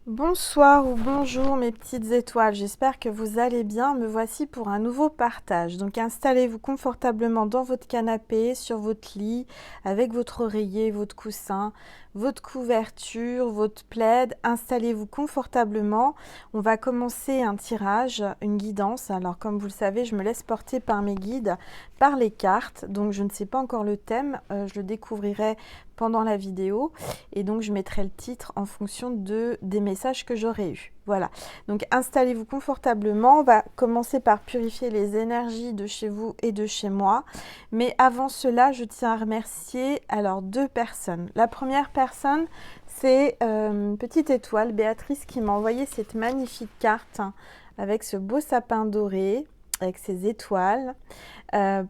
Bonsoir ou bonjour mes petites étoiles, j'espère que vous allez bien. Me voici pour un nouveau partage. Donc installez-vous confortablement dans votre canapé, sur votre lit, avec votre oreiller, votre coussin, votre couverture, votre plaid. Installez-vous confortablement. On va commencer un tirage, une guidance. Alors comme vous le savez, je me laisse porter par mes guides, par les cartes. Donc je ne sais pas encore le thème, je le découvrirai pendant la vidéo et donc je mettrai le titre en fonction des messages que j'aurai eus. Voilà, donc installez-vous confortablement. On va commencer par purifier les énergies de chez vous et de chez moi, mais avant cela je tiens à remercier alors deux personnes. La première personne, c'est petite étoile Béatrice qui m'a envoyé cette magnifique carte avec ce beau sapin doré avec ses étoiles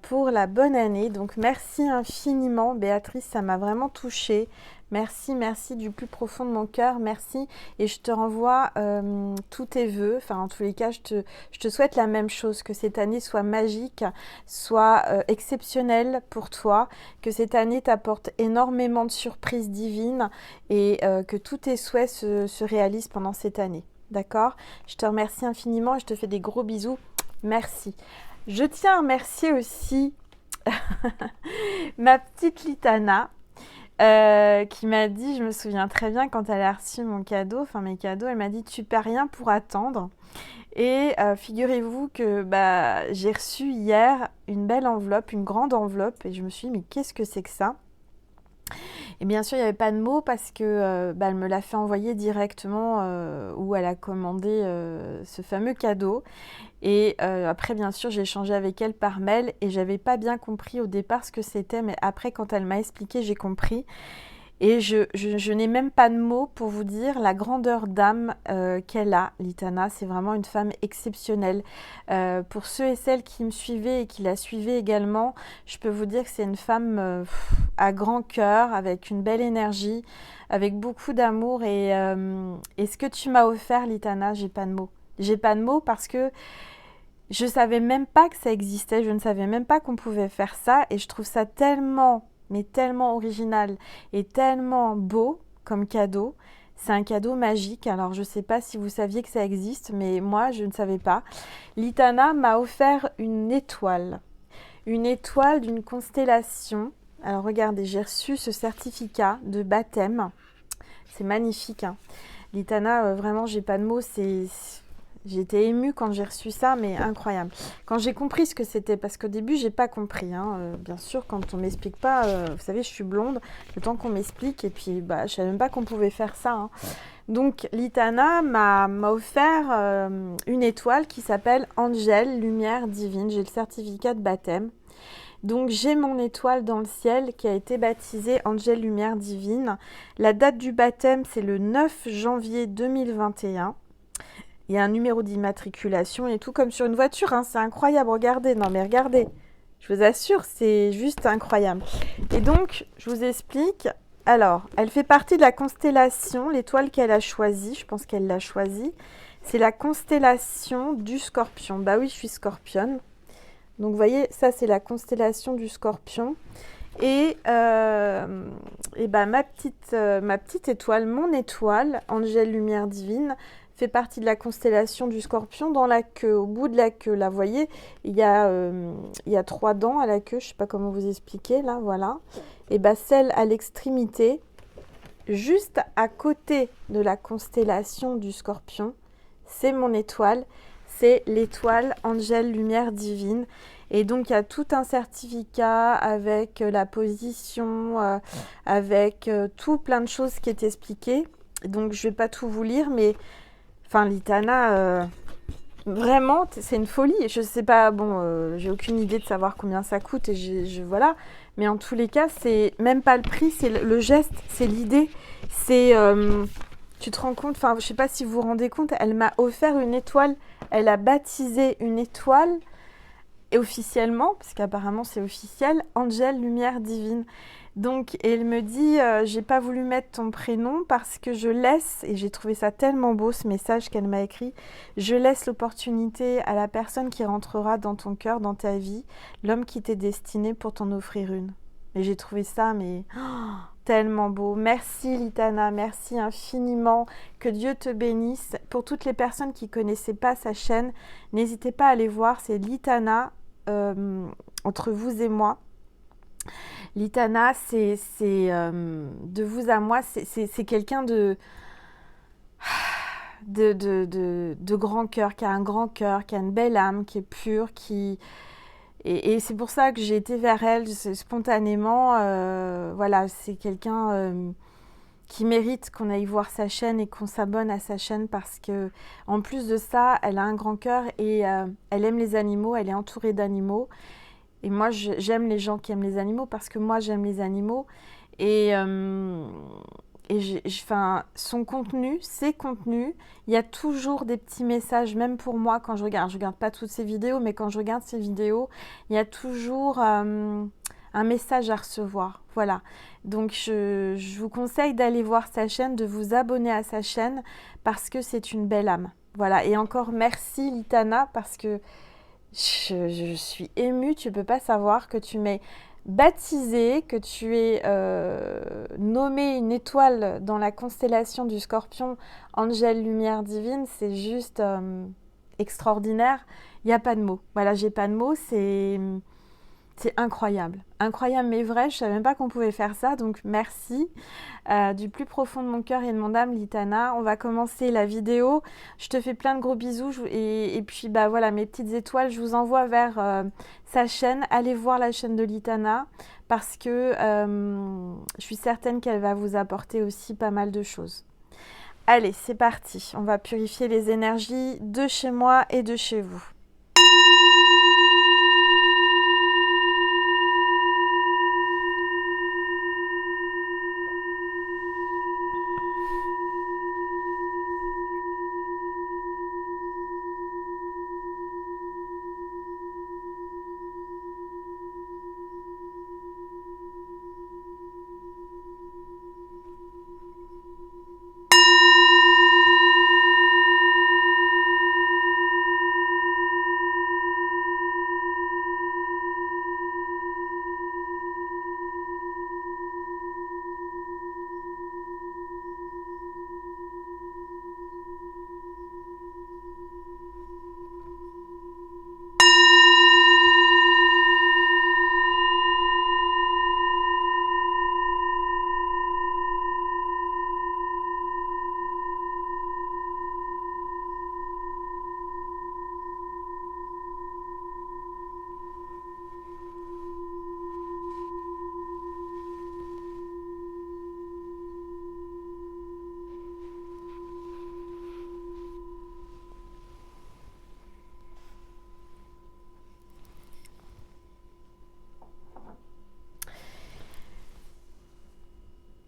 pour la bonne année. Donc merci infiniment Béatrice, ça m'a vraiment touchée. Merci, merci du plus profond de mon cœur, merci. Et je te renvoie tous tes vœux. Enfin, en tous les cas, je te souhaite la même chose, que cette année soit magique, soit exceptionnelle pour toi, que cette année t'apporte énormément de surprises divines et que tous tes souhaits se réalisent pendant cette année. D'accord? Je te remercie infiniment et je te fais des gros bisous. Merci. Je tiens à remercier aussi ma petite Litana qui m'a dit, je me souviens très bien quand elle a reçu mon cadeau, enfin mes cadeaux, elle m'a dit tu perds rien pour attendre. Et figurez-vous que j'ai reçu hier une belle enveloppe, une grande enveloppe et je me suis dit mais qu'est-ce que c'est que ça? Et bien sûr, il n'y avait pas de mots parce que elle me l'a fait envoyer directement où elle a commandé ce fameux cadeau. Et après, bien sûr, j'ai échangé avec elle par mail et j'avais pas bien compris au départ ce que c'était, mais après, quand elle m'a expliqué, j'ai compris. Et je n'ai même pas de mots pour vous dire la grandeur d'âme qu'elle a, Litana. C'est vraiment une femme exceptionnelle. Pour ceux et celles qui me suivaient et qui la suivaient également, je peux vous dire que c'est une femme à grand cœur, avec une belle énergie, avec beaucoup d'amour. Et ce que tu m'as offert, Litana, j'ai pas de mots. J'ai pas de mots parce que je savais même pas que ça existait, je ne savais même pas qu'on pouvait faire ça et je trouve ça tellement, mais tellement original et tellement beau comme cadeau. C'est un cadeau magique, alors je ne sais pas si vous saviez que ça existe, mais moi je ne savais pas. Litana m'a offert une étoile d'une constellation. Alors regardez, j'ai reçu ce certificat de baptême, c'est magnifique, hein. Litana, vraiment j'ai pas de mots, j'ai été émue quand j'ai reçu ça, mais incroyable. Quand j'ai compris ce que c'était, parce qu'au début, j'ai pas compris. Bien sûr, quand on m'explique pas, vous savez, je suis blonde, le temps qu'on m'explique, et puis je savais même pas qu'on pouvait faire ça, hein. Donc, Litana m'a offert une étoile qui s'appelle Angel, lumière divine. J'ai le certificat de baptême. Donc, j'ai mon étoile dans le ciel qui a été baptisée Angel, lumière divine. La date du baptême, c'est le 9 janvier 2021. Il y a un numéro d'immatriculation et tout comme sur une voiture, hein. C'est incroyable, regardez, non mais regardez, je vous assure, c'est juste incroyable. Et donc, je vous explique, alors, elle fait partie de la constellation, l'étoile qu'elle a choisie, je pense qu'elle l'a choisie, c'est la constellation du Scorpion. Bah oui, je suis Scorpionne, donc vous voyez, ça c'est la constellation du Scorpion. Et ma petite étoile, mon étoile, Angel Lumière Divine, fait partie de la constellation du Scorpion. Dans la queue, au bout de la queue, là, vous voyez, il y a 3 dents à la queue, je ne sais pas comment vous expliquer, là, voilà. Et celle à l'extrémité, juste à côté de la constellation du Scorpion, c'est mon étoile, c'est l'étoile Angel Lumière Divine. Et donc, il y a tout un certificat avec la position, avec tout plein de choses qui est expliqué. Donc, je ne vais pas tout vous lire, mais enfin, Litana, vraiment, c'est une folie. Je ne sais pas, bon, j'ai aucune idée de savoir combien ça coûte. Et voilà. Mais en tous les cas, c'est même pas le prix, c'est le geste, c'est l'idée. C'est, tu te rends compte, enfin, je ne sais pas si vous vous rendez compte, elle m'a offert une étoile. Elle a baptisé une étoile. Et officiellement, parce qu'apparemment c'est officiel, Angel Lumière Divine. Donc, elle me dit, j'ai pas voulu mettre ton prénom parce que je laisse, et j'ai trouvé ça tellement beau ce message qu'elle m'a écrit, je laisse l'opportunité à la personne qui rentrera dans ton cœur, dans ta vie, l'homme qui t'est destiné pour t'en offrir une. Et j'ai trouvé ça, mais tellement beau. Merci Litana, merci infiniment. Que Dieu te bénisse. Pour toutes les personnes qui ne connaissaient pas sa chaîne, n'hésitez pas à aller voir. C'est Litana, entre vous et moi. Litana, c'est de vous à moi, c'est quelqu'un de grand cœur, qui a un grand cœur, qui a une belle âme, qui est pure, et c'est pour ça que j'ai été vers elle spontanément. Voilà, c'est quelqu'un qui mérite qu'on aille voir sa chaîne et qu'on s'abonne à sa chaîne parce que, en plus de ça, elle a un grand cœur et elle aime les animaux, elle est entourée d'animaux. Et moi, j'aime les gens qui aiment les animaux parce que moi, j'aime les animaux. Et enfin, son contenu, ses contenus, il y a toujours des petits messages, même pour moi quand je regarde pas toutes ses vidéos, mais quand je regarde ses vidéos, il y a toujours un message à recevoir. Voilà. Donc, je vous conseille d'aller voir sa chaîne, de vous abonner à sa chaîne parce que c'est une belle âme. Voilà. Et encore merci Litana parce que je suis émue. Tu peux pas savoir que tu m'es baptisée, que tu es nommée une étoile dans la constellation du Scorpion, Angèle Lumière Divine, c'est juste extraordinaire. Il n'y a pas de mots. Voilà, j'ai pas de mots, c'est incroyable. Incroyable mais vrai, je savais même pas qu'on pouvait faire ça, donc merci du plus profond de mon cœur et de mon âme, Litana. On va commencer la vidéo. Je te fais plein de gros bisous et puis bah voilà, mes petites étoiles, je vous envoie vers sa chaîne. Allez voir la chaîne de Litana parce que je suis certaine qu'elle va vous apporter aussi pas mal de choses. Allez, c'est parti. On va purifier les énergies de chez moi et de chez vous.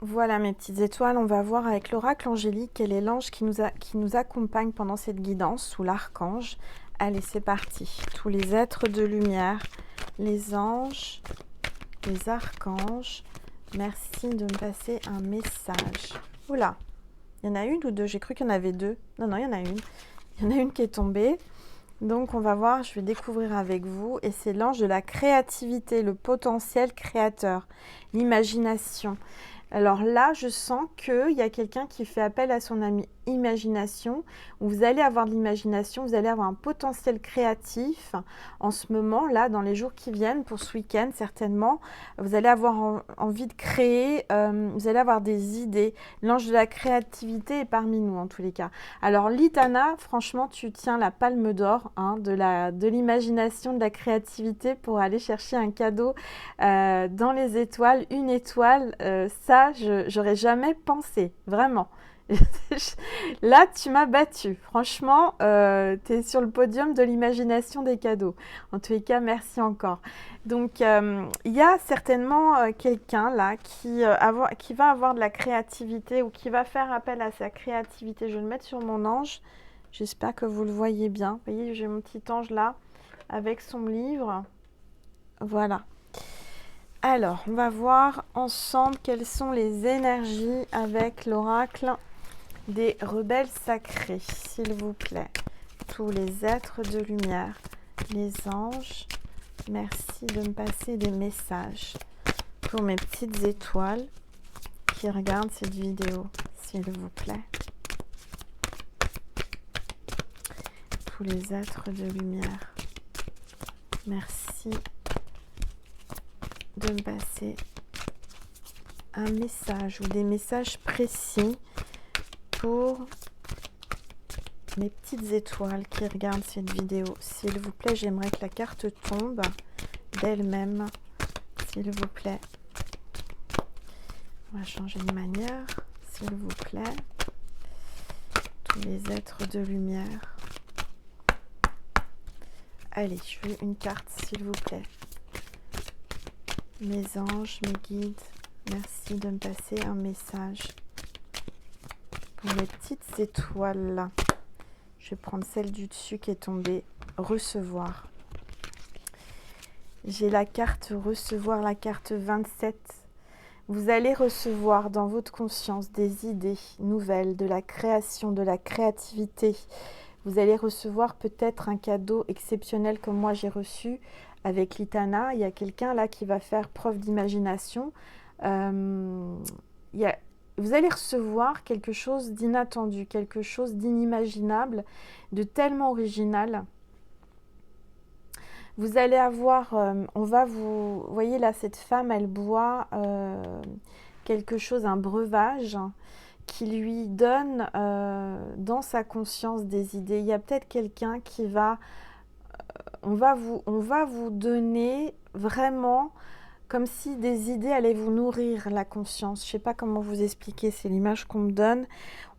Voilà mes petites étoiles, on va voir avec l'oracle angélique quel est l'ange qui nous accompagne pendant cette guidance ou l'archange. Allez, c'est parti. Tous les êtres de lumière, les anges, les archanges, merci de me passer un message. Oula, il y en a une ou deux? J'ai cru qu'il y en avait deux. Non, il y en a une. Il y en a une qui est tombée. Donc on va voir, je vais découvrir avec vous. Et c'est l'ange de la créativité, le potentiel créateur, l'imagination. Alors là, je sens qu'il y a quelqu'un qui fait appel à son imagination. Vous allez avoir de l'imagination, vous allez avoir un potentiel créatif en ce moment, là, dans les jours qui viennent, pour ce week-end certainement. Vous allez avoir envie de créer, vous allez avoir des idées. L'ange de la créativité est parmi nous, en tous les cas. Alors Litana, franchement, tu tiens la palme d'or hein, de l'imagination, de la créativité pour aller chercher un cadeau dans les étoiles. Une étoile, ça, j'aurais jamais pensé, vraiment. Là, tu m'as battue. Franchement, tu es sur le podium de l'imagination des cadeaux. En tous les cas, merci encore. Donc, il y a certainement quelqu'un là qui va avoir de la créativité ou qui va faire appel à sa créativité. Je vais le mettre sur mon ange. J'espère que vous le voyez bien. Vous voyez, j'ai mon petit ange là avec son livre. Voilà. Alors, on va voir ensemble quelles sont les énergies avec l'oracle des rebelles sacrés, s'il vous plaît. Tous les êtres de lumière, les anges, merci de me passer des messages pour mes petites étoiles. qui regardent cette vidéo, s'il vous plaît. Tous les êtres de lumière, merci de me passer un message ou des messages précis pour mes petites étoiles qui regardent cette vidéo. S'il vous plaît, j'aimerais que la carte tombe d'elle-même, s'il vous plaît. On va changer de manière, s'il vous plaît. Tous les êtres de lumière. Allez, je veux une carte, s'il vous plaît. Mes anges, mes guides, merci de me passer un message pour mes petites étoiles. Je vais prendre celle du dessus qui est tombée. Recevoir. J'ai la carte recevoir, la carte 27. Vous allez recevoir dans votre conscience des idées nouvelles, de la création, de la créativité. Vous allez recevoir peut-être un cadeau exceptionnel comme moi j'ai reçu avec l'Itana. Il y a quelqu'un là qui va faire preuve d'imagination. Vous allez recevoir quelque chose d'inattendu, quelque chose d'inimaginable, de tellement original. Vous allez avoir, vous voyez là, cette femme, elle boit quelque chose, un breuvage qui lui donne dans sa conscience des idées. Il y a peut-être quelqu'un qui va, on va vous donner vraiment comme si des idées allaient vous nourrir la conscience. Je ne sais pas comment vous expliquer, c'est l'image qu'on me donne.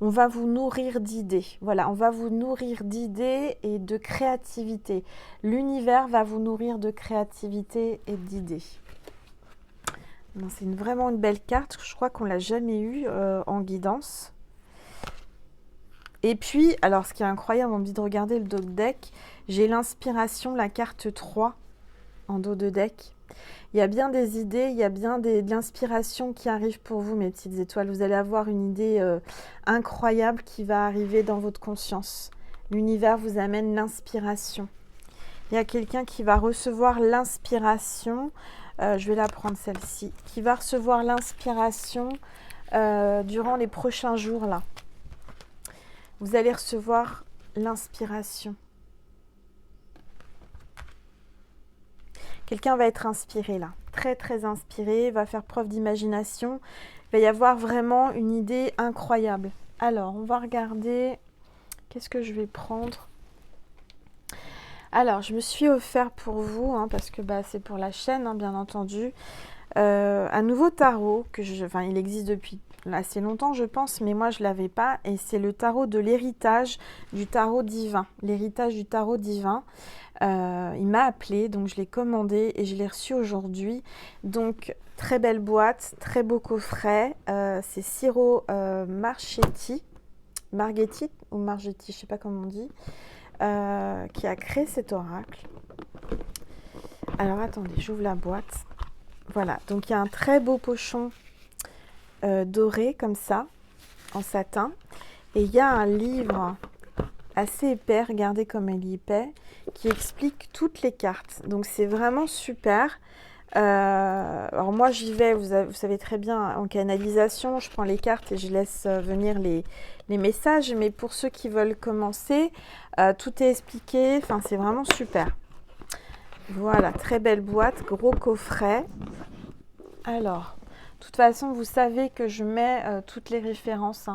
On va vous nourrir d'idées. Voilà, on va vous nourrir d'idées et de créativité. L'univers va vous nourrir de créativité et d'idées. C'est vraiment une belle carte. Je crois qu'on ne l'a jamais eue en guidance. Et puis, alors ce qui est incroyable, on me dit de regarder le dos de deck. J'ai l'inspiration, la carte 3 en dos de deck. Il y a bien des idées, il y a bien de l'inspiration qui arrive pour vous, mes petites étoiles. Vous allez avoir une idée incroyable qui va arriver dans votre conscience. L'univers vous amène l'inspiration. Il y a quelqu'un qui va recevoir l'inspiration. Je vais la prendre celle-ci. Qui va recevoir l'inspiration durant les prochains jours là. Vous allez recevoir l'inspiration. Quelqu'un va être inspiré là, très très inspiré, va faire preuve d'imagination. Il va y avoir vraiment une idée incroyable. Alors, on va regarder, qu'est-ce que je vais prendre? Alors, je me suis offert pour vous, parce que c'est pour la chaîne, bien entendu, un nouveau tarot, il existe depuis assez longtemps, je pense, mais moi, je ne l'avais pas. Et c'est le tarot de l'héritage du tarot divin. L'héritage du tarot divin. Il m'a appelé, donc je l'ai commandé et je l'ai reçu aujourd'hui. Donc, très belle boîte, très beau coffret. C'est Ciro Marchetti, Marghetti ou Margetti, je ne sais pas comment on dit, qui a créé cet oracle. Alors, attendez, j'ouvre la boîte. Voilà, donc il y a un très beau pochon doré comme ça, en satin. Et il y a un livre assez épais, regardez comme il est épais, qui explique toutes les cartes. Donc c'est vraiment super. Alors moi j'y vais, vous savez très bien, en canalisation, je prends les cartes et je laisse venir les messages. Mais pour ceux qui veulent commencer, tout est expliqué, enfin c'est vraiment super. Voilà, très belle boîte, gros coffret. Alors, de toute façon, vous savez que je mets toutes les références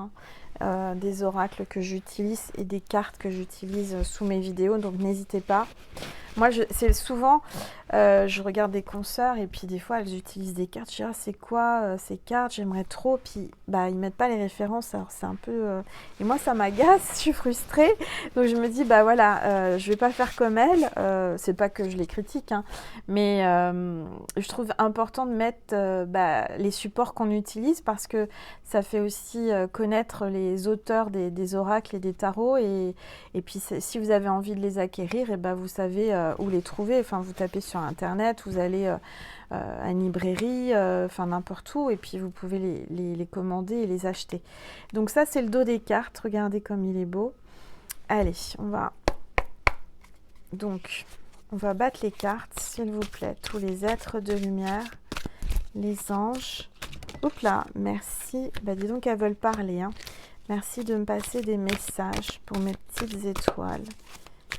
des oracles que j'utilise et des cartes que j'utilise sous mes vidéos, donc n'hésitez pas. Moi, c'est souvent, je regarde des consoeurs et puis des fois, elles utilisent des cartes. Je dis, ah, c'est quoi ces cartes? J'aimerais trop. Puis, ils mettent pas les références. Alors, c'est un peu... Et moi, ça m'agace. Je suis frustrée. Donc, je me dis, je vais pas faire comme elle. C'est pas que je les critique, mais je trouve important de mettre les supports qu'on utilise parce que ça fait aussi connaître les auteurs des oracles et des tarots. Et puis, si vous avez envie de les acquérir, vous savez où les trouver. Enfin, vous tapez sur Internet, vous allez à une librairie, n'importe où, et puis vous pouvez les commander et les acheter. Donc ça, c'est le dos des cartes. Regardez comme il est beau. Allez, on va battre les cartes, s'il vous plaît. Tous les êtres de lumière, les anges, Hop là, merci. Bah dis donc, elles veulent parler, hein. Merci de me passer des messages pour mes petites étoiles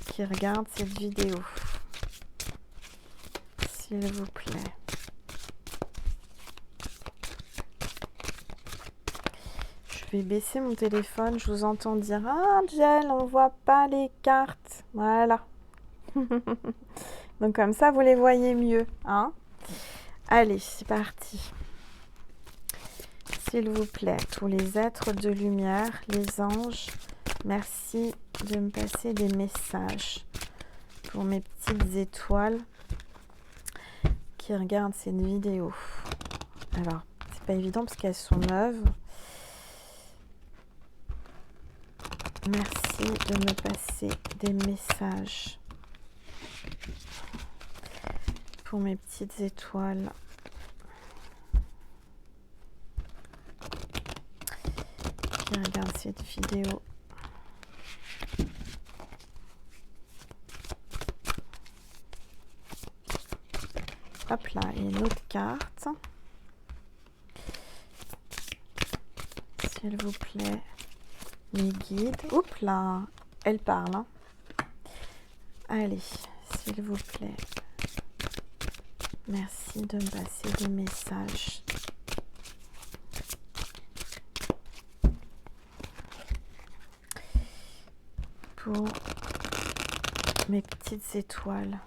qui regardent cette vidéo. S'il vous plaît. Je vais baisser mon téléphone, je vous entends dire « Ah, Angel, on voit pas les cartes. » Voilà. Donc comme ça, vous les voyez mieux, hein. Allez, c'est parti. S'il vous plaît, tous les êtres de lumière, les anges, merci de me passer des messages pour mes petites étoiles qui regardent cette vidéo. Alors, c'est pas évident parce qu'elles sont neuves. Merci de me passer des messages pour mes petites étoiles. Qui regardent cette vidéo. Hop là, et une autre carte. S'il vous plaît. Mes guides. Oups là, elle parle. Hein. Allez, s'il vous plaît. Merci de me passer des messages. Pour mes petites étoiles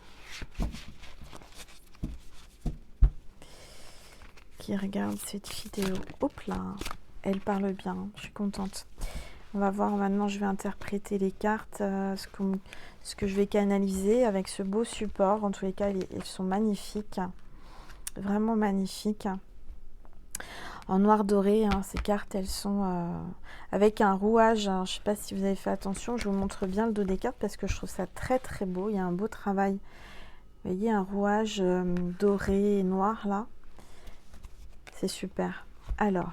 qui regardent cette vidéo. Hop là, elle parle bien, je suis contente. On va voir maintenant, je vais interpréter les cartes, ce que je vais canaliser avec ce beau support. En tous les cas, ils sont magnifiques, vraiment magnifiques. En noir doré, hein, ces cartes, elles sont avec un rouage. Hein, je ne sais pas si vous avez fait attention, je vous montre bien le dos des cartes parce que je trouve ça très très beau. Il y a un beau travail. Vous voyez, un rouage doré et noir là. C'est super. Alors,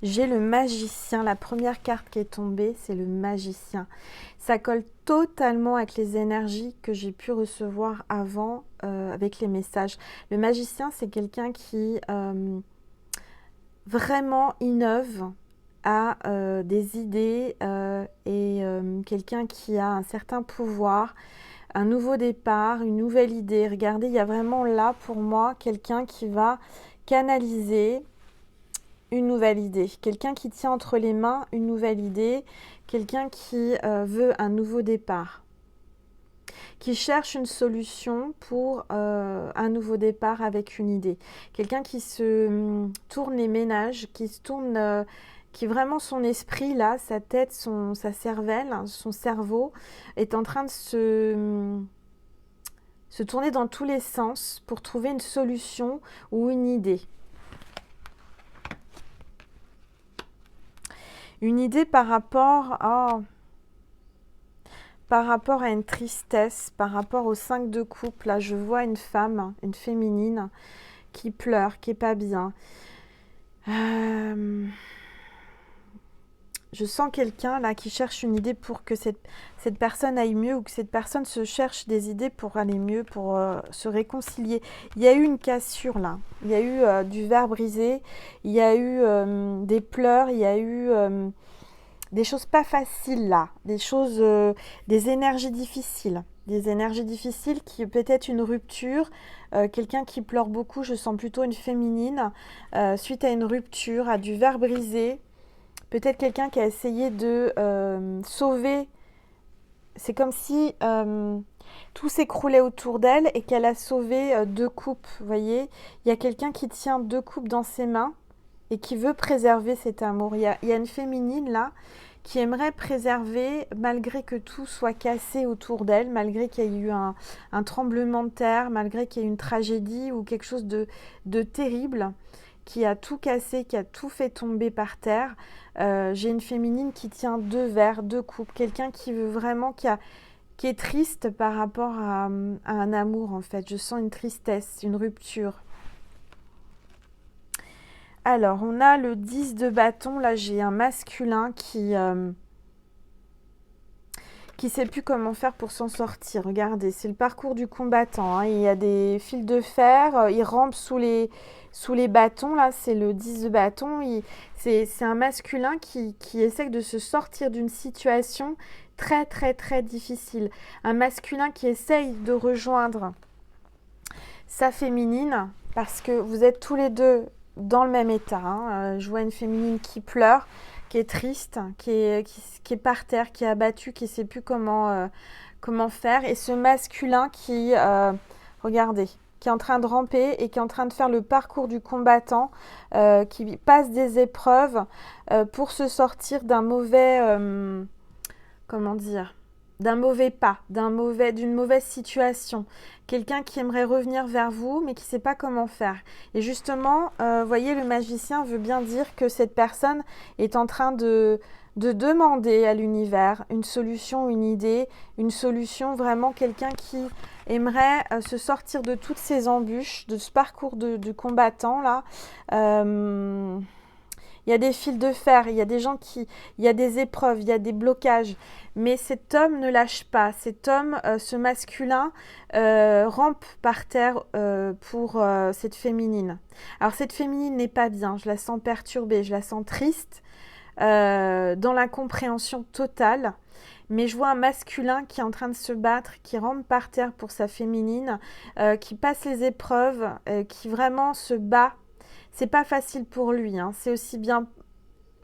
j'ai le magicien. La première carte qui est tombée, c'est le magicien. Ça colle totalement avec les énergies que j'ai pu recevoir avant avec les messages. Le magicien, c'est quelqu'un qui vraiment innove, a des idées et quelqu'un qui a un certain pouvoir, un nouveau départ, une nouvelle idée. Regardez, il y a vraiment là pour moi quelqu'un qui va canaliser une nouvelle idée, quelqu'un qui tient entre les mains une nouvelle idée, quelqu'un qui veut un nouveau départ, qui cherche une solution pour un nouveau départ avec une idée, quelqu'un qui se tourne les ménages, qui se tourne, qui vraiment son esprit là, sa tête, sa cervelle, son cerveau est en train de se tourner dans tous les sens pour trouver une solution ou une idée. Une idée par rapport à une tristesse, par rapport au 5 de coupe. Là, je vois une femme, une féminine, qui pleure, qui n'est pas bien. Je sens quelqu'un là qui cherche une idée pour que cette personne aille mieux ou que cette personne se cherche des idées pour aller mieux, pour se réconcilier. Il y a eu une cassure là, il y a eu du verre brisé, il y a eu des pleurs, il y a eu des choses pas faciles là, des choses, des énergies difficiles. Des énergies difficiles qui peut-être une rupture, quelqu'un qui pleure beaucoup, je sens plutôt une féminine, suite à une rupture, à du verre brisé. Peut-être quelqu'un qui a essayé de sauver. C'est comme si tout s'écroulait autour d'elle et qu'elle a sauvé 2 coupes. Vous voyez, il y a quelqu'un qui tient 2 coupes dans ses mains et qui veut préserver cet amour. Il y a une féminine là qui aimerait préserver malgré que tout soit cassé autour d'elle, malgré qu'il y ait eu un tremblement de terre, malgré qu'il y ait eu une tragédie ou quelque chose de terrible qui a tout cassé, qui a tout fait tomber par terre. J'ai une féminine qui tient 2 verres, 2 coupes, quelqu'un qui veut vraiment, qui est triste par rapport à un amour en fait. Je sens une tristesse, une rupture. Alors, on a le 10 de bâton. Là, j'ai un masculin qui qui ne sait plus comment faire pour s'en sortir. Regardez, c'est le parcours du combattant, hein. Il y a des fils de fer, il rampe sous les bâtons, là, c'est le 10 de bâton. C'est un masculin qui essaie de se sortir d'une situation très, très, très difficile. Un masculin qui essaye de rejoindre sa féminine, parce que vous êtes tous les deux dans le même état, hein. Je vois une féminine qui pleure, qui est triste, qui est par terre, qui est abattue, qui ne sait plus comment faire. Et ce masculin regardez, qui est en train de ramper et qui est en train de faire le parcours du combattant, qui passe des épreuves pour se sortir d'un mauvais, comment dire, d'un mauvais pas, d'une mauvaise situation. Quelqu'un qui aimerait revenir vers vous, mais qui ne sait pas comment faire. Et justement, voyez, le magicien veut bien dire que cette personne est en train de demander à l'univers une solution, une idée, une solution, vraiment quelqu'un qui aimerait se sortir de toutes ces embûches, de ce parcours de combattant là. Il y a des fils de fer, il y a des gens il y a des épreuves, il y a des blocages. Mais cet homme ne lâche pas. Cet homme, ce masculin, rampe par terre pour cette féminine. Alors cette féminine n'est pas bien, je la sens perturbée, je la sens triste, dans l'incompréhension totale. Mais je vois un masculin qui est en train de se battre, qui rampe par terre pour sa féminine, qui passe les épreuves, qui vraiment se bat. C'est pas facile pour lui, hein. C'est aussi bien.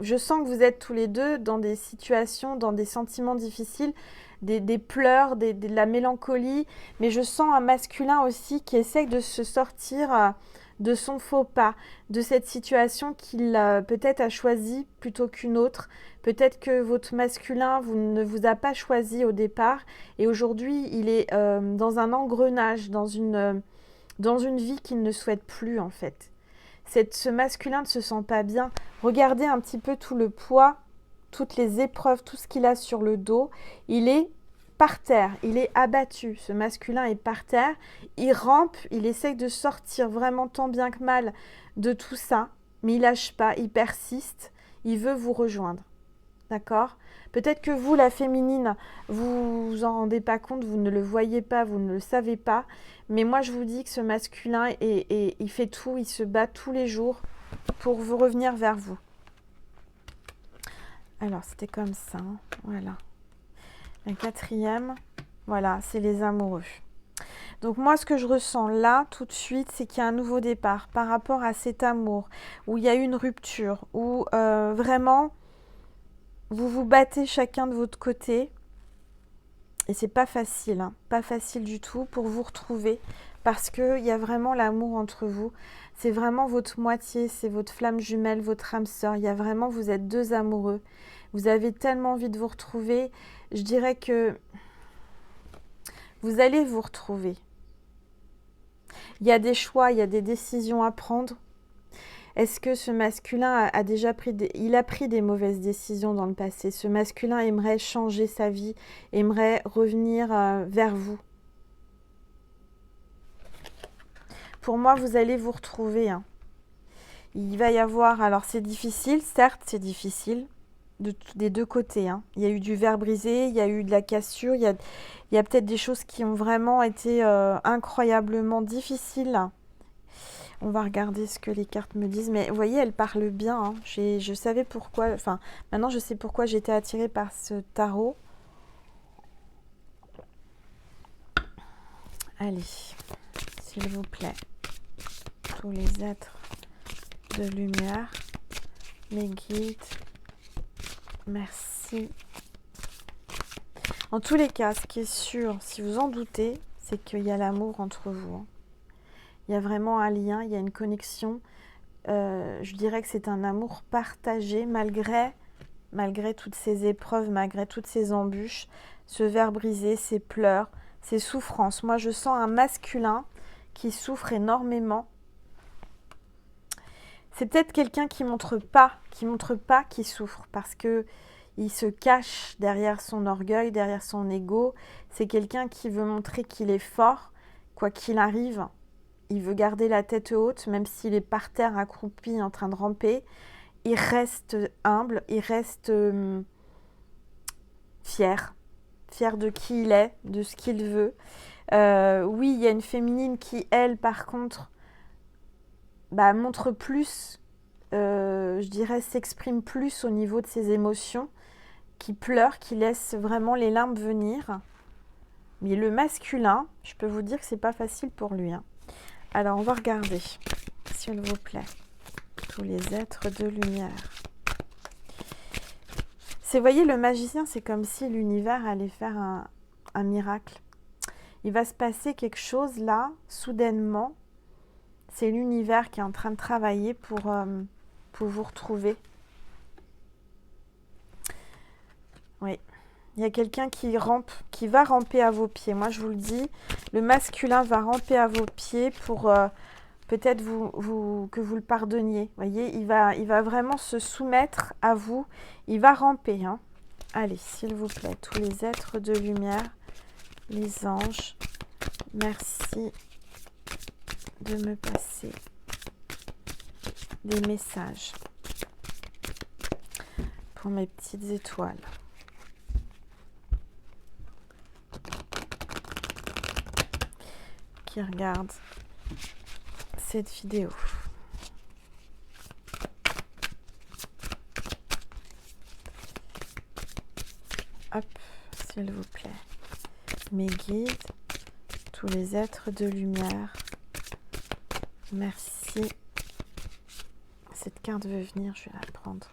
Je sens que vous êtes tous les deux dans des situations, dans des sentiments difficiles, des pleurs, de la mélancolie. Mais je sens un masculin aussi qui essaye de se sortir de son faux pas, de cette situation qu'il peut-être a choisie plutôt qu'une autre. Peut-être que votre masculin ne vous a pas choisi au départ et aujourd'hui il est dans un engrenage, dans une vie qu'il ne souhaite plus en fait. Ce masculin ne se sent pas bien. Regardez un petit peu tout le poids, toutes les épreuves, tout ce qu'il a sur le dos. Il est par terre, il est abattu. Ce masculin est par terre, il rampe, il essaye de sortir vraiment tant bien que mal de tout ça, mais il lâche pas, il persiste, il veut vous rejoindre. D'accord ? Peut-être que vous, la féminine, vous vous en rendez pas compte, vous ne le voyez pas, vous ne le savez pas. Mais moi, je vous dis que ce masculin, il fait tout, il se bat tous les jours pour vous revenir vers vous. Alors, c'était comme ça. Hein. Voilà. La quatrième, voilà, c'est les amoureux. Donc moi, ce que je ressens là, tout de suite, c'est qu'il y a un nouveau départ par rapport à cet amour, où il y a eu une rupture, où vraiment... Vous vous battez chacun de votre côté et c'est pas facile, hein, pas facile du tout pour vous retrouver parce qu'il y a vraiment l'amour entre vous. C'est vraiment votre moitié, c'est votre flamme jumelle, votre âme sœur. Il y a vraiment, vous êtes deux amoureux. Vous avez tellement envie de vous retrouver. Je dirais que vous allez vous retrouver. Il y a des choix, il y a des décisions à prendre. Est-ce que ce masculin a déjà pris des mauvaises décisions dans le passé? Ce masculin aimerait changer sa vie, aimerait revenir vers vous. Pour moi, vous allez vous retrouver. Hein. Il va y avoir... Alors, c'est difficile, certes, c'est difficile, des deux côtés. Hein. Il y a eu du verre brisé, il y a eu de la cassure, il y a peut-être des choses qui ont vraiment été incroyablement difficiles. On va regarder ce que les cartes me disent. Mais vous voyez, elles parlent bien. Hein. Je savais pourquoi... Enfin, maintenant, je sais pourquoi j'étais attirée par ce tarot. Allez, s'il vous plaît. Tous les êtres de lumière, mes guides, merci. En tous les cas, ce qui est sûr, si vous en doutez, c'est qu'il y a l'amour entre vous. Hein. Il y a vraiment un lien, il y a une connexion. Je dirais que c'est un amour partagé malgré toutes ces épreuves, malgré toutes ces embûches, ce verre brisé, ces pleurs, ces souffrances. Moi, je sens un masculin qui souffre énormément. C'est peut-être quelqu'un qui montre pas qu'il souffre parce que il se cache derrière son orgueil, derrière son ego. C'est quelqu'un qui veut montrer qu'il est fort, quoi qu'il arrive. Il veut garder la tête haute, même s'il est par terre accroupi en train de ramper. Il reste humble, il reste fier. fier de qui il est, de ce qu'il veut. Oui, il y a une féminine qui, elle, par contre, montre plus, je dirais, s'exprime plus au niveau de ses émotions, qui pleure, qui laisse vraiment les larmes venir. Mais le masculin, je peux vous dire que c'est pas facile pour lui. Hein. Alors, on va regarder, s'il vous plaît, tous les êtres de lumière. Vous voyez, le magicien, c'est comme si l'univers allait faire un miracle. Il va se passer quelque chose là, soudainement. C'est l'univers qui est en train de travailler pour vous retrouver. Oui. Il y a quelqu'un qui va ramper à vos pieds. Moi, je vous le dis, le masculin va ramper à vos pieds pour peut-être que vous le pardonniez. Vous voyez, il va vraiment se soumettre à vous. Il va ramper. Hein. Allez, s'il vous plaît, tous les êtres de lumière, les anges, merci de me passer des messages pour mes petites étoiles. Qui regardent cette vidéo. Hop, s'il vous plaît. Mes guides, tous les êtres de lumière, merci. Cette carte veut venir, je vais la prendre.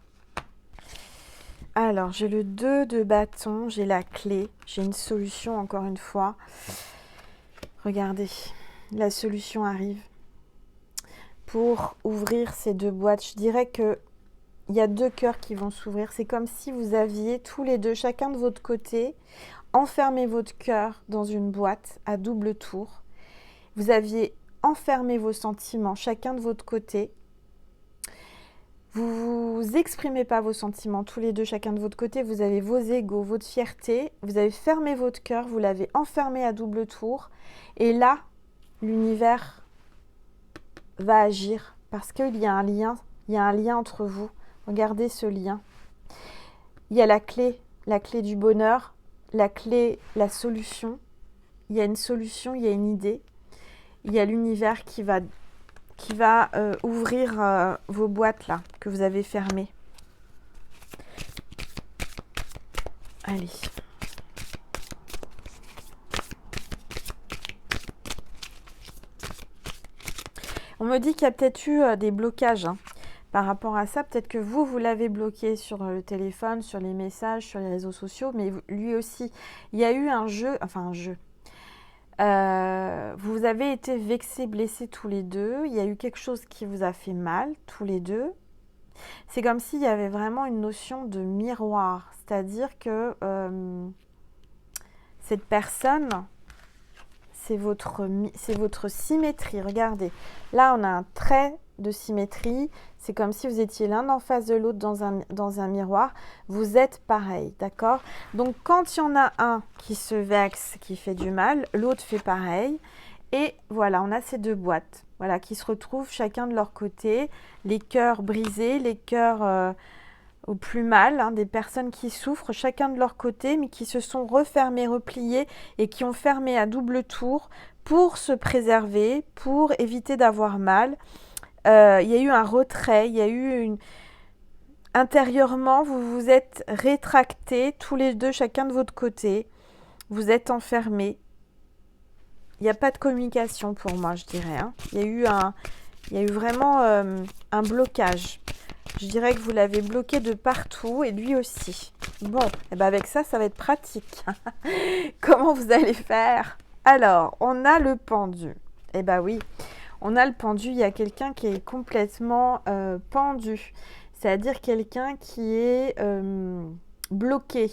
Alors, j'ai le 2 de bâton, j'ai la clé, j'ai une solution encore une fois. Regardez, la solution arrive. Pour ouvrir ces deux boîtes, je dirais que il y a deux cœurs qui vont s'ouvrir. C'est comme si vous aviez tous les deux, chacun de votre côté, enfermé votre cœur dans une boîte à double tour. Vous aviez enfermé vos sentiments, chacun de votre côté. Vous exprimez pas vos sentiments tous les deux, chacun de votre côté. Vous avez vos égos, votre fierté. Vous avez fermé votre cœur, vous l'avez enfermé à double tour. Et là, l'univers va agir parce qu'il y a un lien entre vous. Regardez ce lien. Il y a la clé du bonheur, la clé, la solution. Il y a une solution, il y a une idée. Il y a l'univers qui va ouvrir vos boîtes là, que vous avez fermées. Allez. On me dit qu'il y a peut-être eu des blocages par rapport à ça. Peut-être que vous l'avez bloqué sur le téléphone, sur les messages, sur les réseaux sociaux, mais lui aussi. Il y a eu un jeu. Vous avez été vexés, blessés tous les deux. Il y a eu quelque chose qui vous a fait mal tous les deux. C'est comme s'il y avait vraiment une notion de miroir. C'est-à-dire que cette personne, c'est votre symétrie. Regardez, là on a un trait de symétrie. C'est comme si vous étiez l'un en face de l'autre dans un miroir. Vous êtes pareil, d'accord? Donc quand il y en a un qui se vexe, qui fait du mal, l'autre fait pareil. Et voilà, on a ces deux boîtes, voilà, qui se retrouvent chacun de leur côté. Les cœurs brisés, les cœurs au plus mal, des personnes qui souffrent chacun de leur côté, mais qui se sont refermés, repliés et qui ont fermé à double tour pour se préserver, pour éviter d'avoir mal. Il y a eu un retrait, il y a eu intérieurement, vous vous êtes rétractés, tous les deux, chacun de votre côté. Vous êtes enfermés. Il n'y a pas de communication pour moi, je dirais. Il y a eu vraiment un blocage. Je dirais que vous l'avez bloqué de partout et lui aussi. Bon, et ben avec ça va être pratique. Comment vous allez faire? Alors, on a le pendu. Eh ben oui, on a le pendu. Il y a quelqu'un qui est complètement pendu. C'est-à-dire quelqu'un qui est bloqué,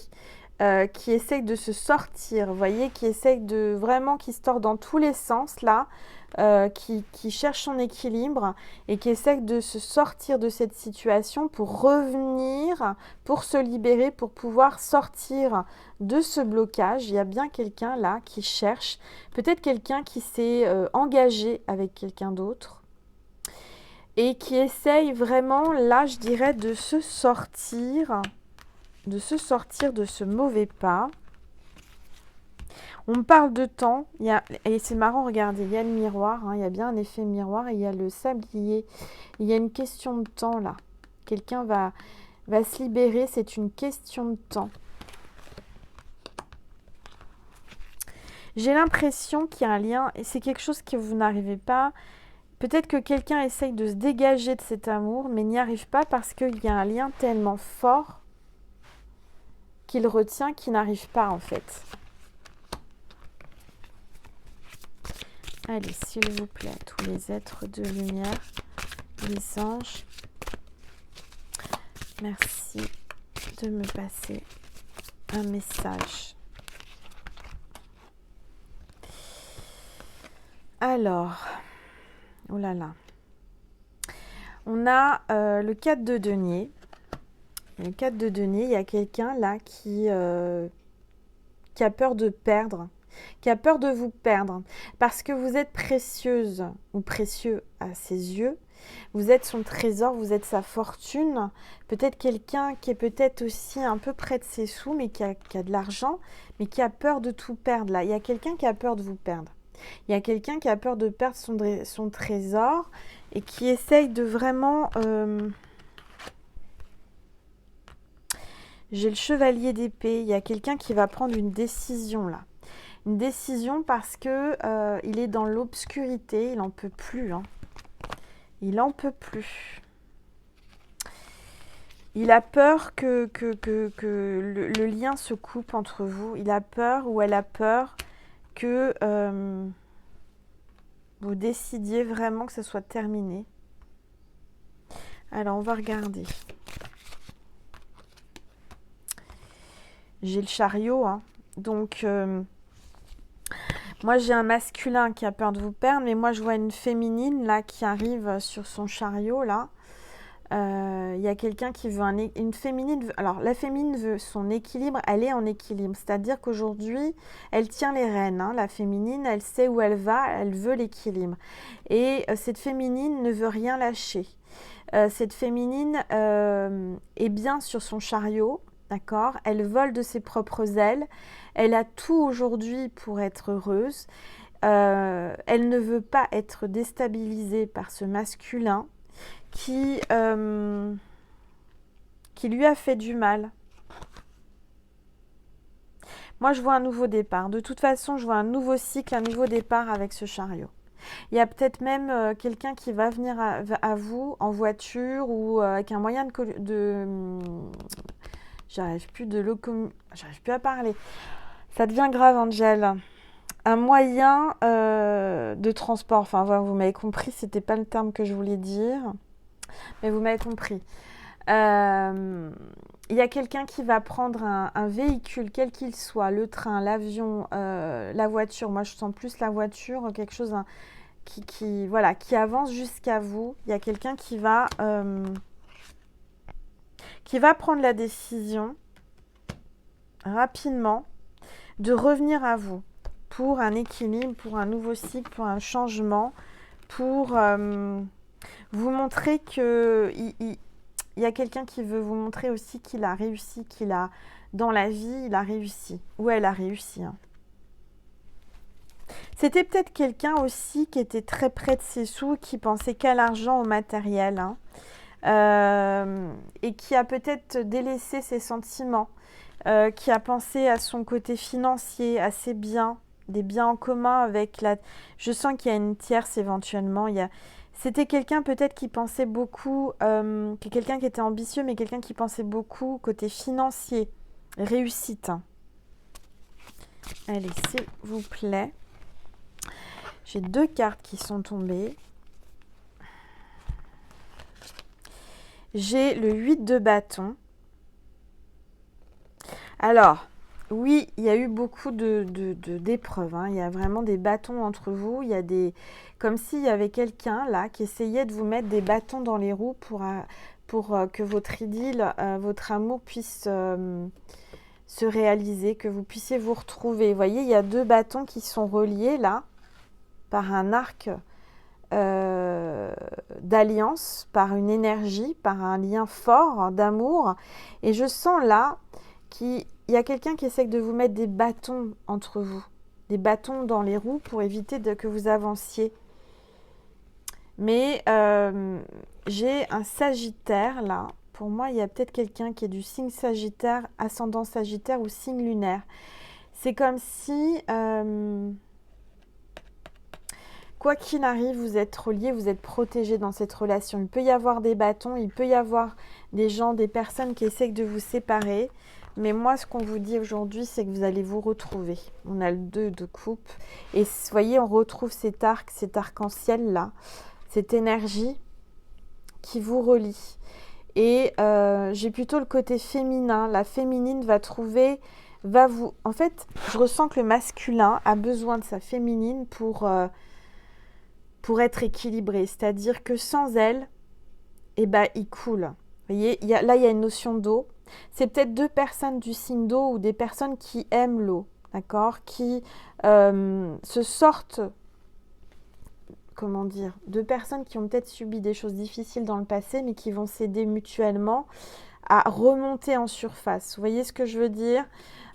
qui essaye de se sortir. Vous voyez, qui essaye de vraiment, qui se tord dans tous les sens là. Qui cherche son équilibre et qui essaie de se sortir de cette situation pour revenir, pour se libérer, pour pouvoir sortir de ce blocage. Il y a bien quelqu'un là qui cherche, peut-être quelqu'un qui s'est engagé avec quelqu'un d'autre et qui essaye vraiment, là je dirais, de se sortir de ce mauvais pas. On me parle de temps, et c'est marrant, regardez, il y a le miroir, hein, il y a bien un effet miroir, et il y a le sablier. Il y a une question de temps là. Quelqu'un va se libérer, c'est une question de temps. J'ai l'impression qu'il y a un lien, et c'est quelque chose que vous n'arrivez pas. Peut-être que quelqu'un essaye de se dégager de cet amour, mais n'y arrive pas parce qu'il y a un lien tellement fort qu'il retient, qu'il n'arrive pas en fait. Allez, s'il vous plaît, tous les êtres de lumière, les anges, merci de me passer un message. Alors, oh là là, on a le 4 de denier. Le 4 de denier, il y a quelqu'un là qui a peur de perdre, qui a peur de vous perdre, parce que vous êtes précieuse ou précieux à ses yeux. Vous êtes son trésor, vous êtes sa fortune. Peut-être quelqu'un qui est peut-être aussi un peu près de ses sous, mais qui a de l'argent, mais qui a peur de tout perdre là. Il y a quelqu'un qui a peur de vous perdre. Il y a quelqu'un qui a peur de perdre son trésor et qui essaye de vraiment... J'ai le chevalier d'épée. Il y a quelqu'un qui va prendre une décision là. Une décision parce que il est dans l'obscurité. Il n'en peut plus. Hein. Il n'en peut plus. Il a peur que le lien se coupe entre vous. Il a peur ou elle a peur que vous décidiez vraiment que ce soit terminé. Alors, on va regarder. J'ai le chariot. Hein. Donc, moi, j'ai un masculin qui a peur de vous perdre, mais moi, je vois une féminine là qui arrive sur son chariot là. Il y a quelqu'un qui veut une féminine. Alors, la féminine veut son équilibre, elle est en équilibre. C'est-à-dire qu'aujourd'hui, elle tient les rênes. Hein, la féminine, elle sait où elle va, elle veut l'équilibre. Et cette féminine ne veut rien lâcher. Cette féminine est bien sur son chariot, d'accord ? Elle vole de ses propres ailes. Elle a tout aujourd'hui pour être heureuse. Elle ne veut pas être déstabilisée par ce masculin qui lui a fait du mal. Moi, je vois un nouveau départ. De toute façon, je vois un nouveau cycle, un nouveau départ avec ce chariot. Il y a peut-être même quelqu'un qui va venir à vous en voiture ou avec un moyen j'arrive plus à parler. Ça devient grave, Angel. Un moyen de transport. Enfin, voilà, vous m'avez compris, c'était pas le terme que je voulais dire. Mais vous m'avez compris. Il y a quelqu'un qui va prendre un véhicule, quel qu'il soit, le train, l'avion, la voiture. Moi, je sens plus la voiture, quelque chose qui avance jusqu'à vous. Il y a quelqu'un qui va prendre la décision rapidement de revenir à vous pour un équilibre, pour un nouveau cycle, pour un changement, pour... vous montrer que il y a quelqu'un qui veut vous montrer aussi qu'il a réussi, dans la vie, il a réussi. Ou elle a réussi. Hein. C'était peut-être quelqu'un aussi qui était très près de ses sous, qui pensait qu'à l'argent, au matériel. Hein. Et qui a peut-être délaissé ses sentiments, qui a pensé à son côté financier, à ses biens, des biens en commun avec la... Je sens qu'il y a une tierce éventuellement, C'était quelqu'un peut-être qui pensait beaucoup, quelqu'un qui était ambitieux, mais quelqu'un qui pensait beaucoup côté financier, réussite. Allez, s'il vous plaît. J'ai 2 cartes qui sont tombées. J'ai le 8 de bâton. Alors, oui, il y a eu beaucoup d'épreuves. Hein. Il y a vraiment des bâtons entre vous. Il y a comme s'il y avait quelqu'un là qui essayait de vous mettre des bâtons dans les roues pour que votre idylle, votre amour puisse se réaliser, que vous puissiez vous retrouver. Vous voyez, il y a 2 bâtons qui sont reliés là par un arc d'alliance, par une énergie, par un lien fort d'amour. Et je sens là qu'il y a quelqu'un qui essaie de vous mettre des bâtons entre vous. des bâtons dans les roues pour éviter que vous avanciez. Mais j'ai un Sagittaire là. Pour moi, il y a peut-être quelqu'un qui est du signe Sagittaire, ascendant Sagittaire ou signe lunaire. C'est comme si, quoi qu'il arrive, vous êtes reliés, vous êtes protégés dans cette relation. Il peut y avoir des bâtons, il peut y avoir des gens, des personnes qui essaient de vous séparer. Mais moi, ce qu'on vous dit aujourd'hui, c'est que vous allez vous retrouver. On a le 2 de coupe. Et vous voyez, on retrouve cet arc-en-ciel là, cette énergie qui vous relie. Et j'ai plutôt le côté féminin. La féminine va trouver, En fait, je ressens que le masculin a besoin de sa féminine pour être équilibré. C'est-à-dire que sans elle, eh ben, il coule. Vous voyez, là, il y a une notion d'eau. C'est peut-être 2 personnes du signe d'eau ou des personnes qui aiment l'eau, d'accord, qui se sortent, comment dire, 2 personnes qui ont peut-être subi des choses difficiles dans le passé, mais qui vont s'aider mutuellement à remonter en surface. Vous voyez ce que je veux dire?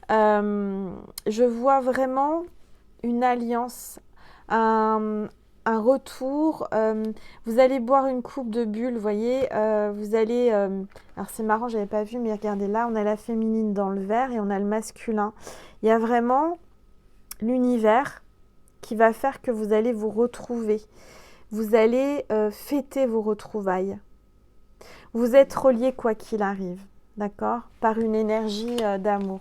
Je vois vraiment une alliance, un retour. Vous allez boire une coupe de bulle, vous voyez. Vous allez... alors c'est marrant, j'avais pas vu, mais regardez là, on a la féminine dans le vert et on a le masculin. Il y a vraiment l'univers qui va faire que vous allez vous retrouver. Vous allez fêter vos retrouvailles. Vous êtes reliés quoi qu'il arrive, d'accord? Par une énergie d'amour.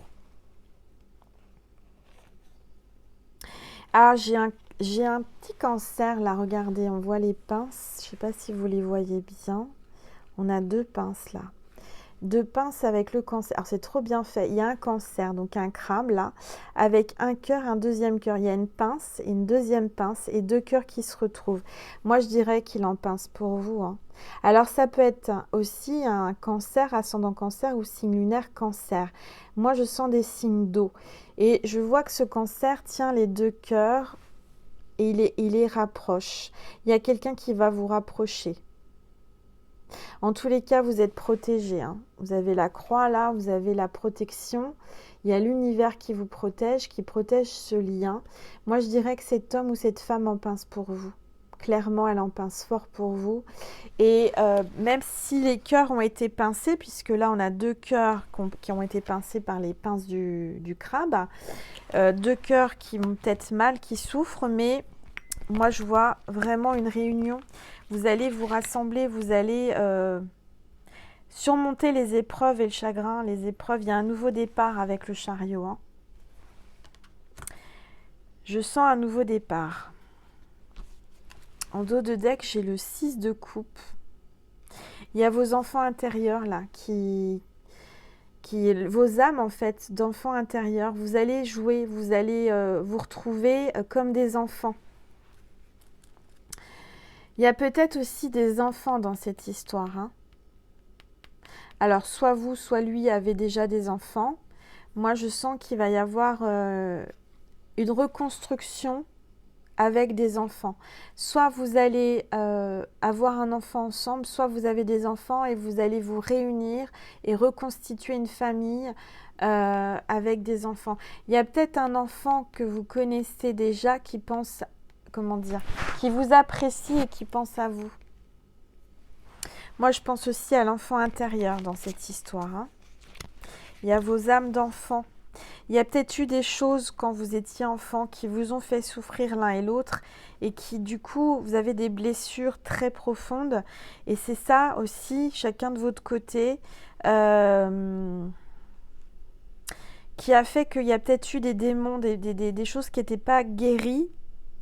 Ah, j'ai un petit cancer là, regardez, on voit les pinces. Je ne sais pas si vous les voyez bien. On a 2 pinces là. 2 pinces avec le cancer. Alors c'est trop bien fait. Il y a un cancer, donc un crabe là, avec un cœur, un deuxième cœur. Il y a une pince et une deuxième pince et 2 cœurs qui se retrouvent. Moi je dirais qu'il en pince pour vous, hein. Alors ça peut être aussi un cancer, ascendant cancer ou signe lunaire cancer. Moi je sens des signes d'eau. Et je vois que ce cancer tient les 2 cœurs et il les rapproche. Il y a quelqu'un qui va vous rapprocher. En tous les cas, vous êtes protégés, hein. Vous avez la croix là, vous avez la protection. Il y a l'univers qui vous protège, qui protège ce lien. Moi, je dirais que cet homme ou cette femme en pince pour vous. Clairement, elle en pince fort pour vous. Et même si les cœurs ont été pincés, puisque là, on a 2 cœurs qui ont été pincés par les pinces du crabe, 2 cœurs qui vont peut-être mal, qui souffrent, mais moi, je vois vraiment une réunion. Vous allez vous rassembler, vous allez surmonter les épreuves et le chagrin. Les épreuves, il y a un nouveau départ avec le chariot, hein. Je sens un nouveau départ. En dos de deck, j'ai le 6 de coupe. Il y a vos enfants intérieurs là, vos âmes en fait, d'enfants intérieurs. Vous allez jouer, vous allez vous retrouver comme des enfants. Il y a peut-être aussi des enfants dans cette histoire, hein. Alors, soit vous, soit lui avez déjà des enfants. Moi, je sens qu'il va y avoir une reconstruction avec des enfants. Soit vous allez avoir un enfant ensemble, soit vous avez des enfants et vous allez vous réunir et reconstituer une famille avec des enfants. Il y a peut-être un enfant que vous connaissez déjà qui pense, comment dire, qui vous apprécie et qui pense à vous. Moi, je pense aussi à l'enfant intérieur dans cette histoire, hein. Il y a vos âmes d'enfants. Il y a peut-être eu des choses quand vous étiez enfant qui vous ont fait souffrir l'un et l'autre et qui, du coup, vous avez des blessures très profondes. Et c'est ça aussi, chacun de votre côté, qui a fait qu'il y a peut-être eu des démons, des choses qui n'étaient pas guéries,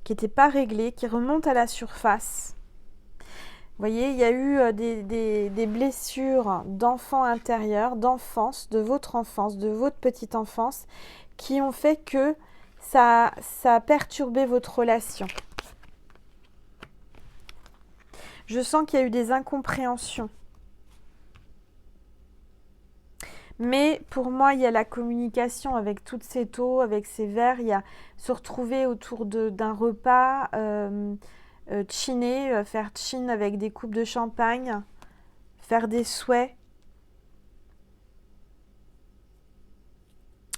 qui n'étaient pas réglées, qui remontent à la surface. Vous voyez, il y a eu des blessures d'enfants intérieurs, d'enfance, de votre petite enfance, qui ont fait que ça a perturbé votre relation. Je sens qu'il y a eu des incompréhensions. Mais pour moi, il y a la communication avec toutes ces taux, avec ces verres. Il y a se retrouver autour d'un repas, chiner, faire chin avec des coupes de champagne, faire des souhaits.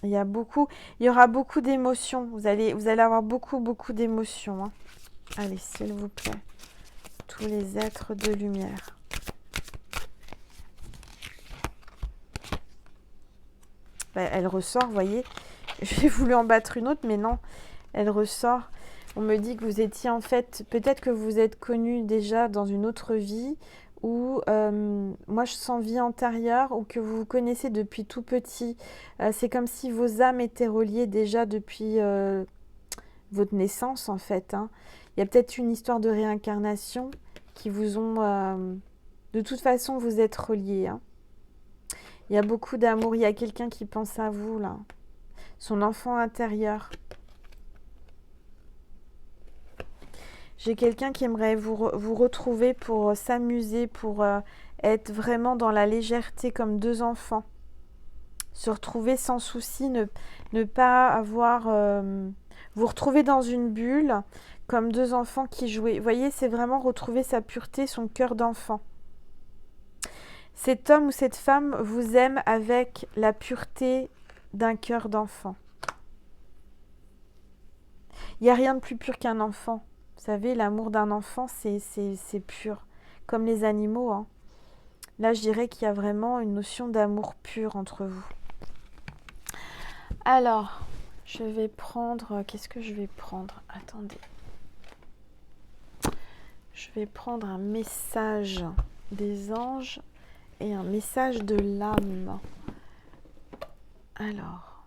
Il y aura beaucoup d'émotions. Vous allez avoir beaucoup d'émotions, hein. Allez, s'il vous plaît. Tous les êtres de lumière. Ben, elle ressort, vous voyez. J'ai voulu en battre une autre, mais non. Elle ressort. On me dit que vous étiez en fait... Peut-être que vous êtes connu déjà dans une autre vie. Ou moi je sens vie antérieure. Ou que vous vous connaissez depuis tout petit. C'est comme si vos âmes étaient reliées déjà depuis votre naissance en fait, hein. Il y a peut-être une histoire de réincarnation qui vous ont... de toute façon, vous êtes reliés, hein. Il y a beaucoup d'amour. Il y a quelqu'un qui pense à vous, là. Son enfant intérieur. J'ai quelqu'un qui aimerait vous retrouver pour s'amuser, pour être vraiment dans la légèreté comme deux enfants. Se retrouver sans souci, ne pas avoir... vous retrouver dans une bulle comme deux enfants qui jouaient. Vous voyez, c'est vraiment retrouver sa pureté, son cœur d'enfant. Cet homme ou cette femme vous aime avec la pureté d'un cœur d'enfant. Il n'y a rien de plus pur qu'un enfant. Vous savez, l'amour d'un enfant, c'est pur. Comme les animaux, hein. Là, je dirais qu'il y a vraiment une notion d'amour pur entre vous. Alors, je vais prendre... Qu'est-ce que je vais prendre? Attendez. Je vais prendre un message des anges et un message de l'âme. Alors,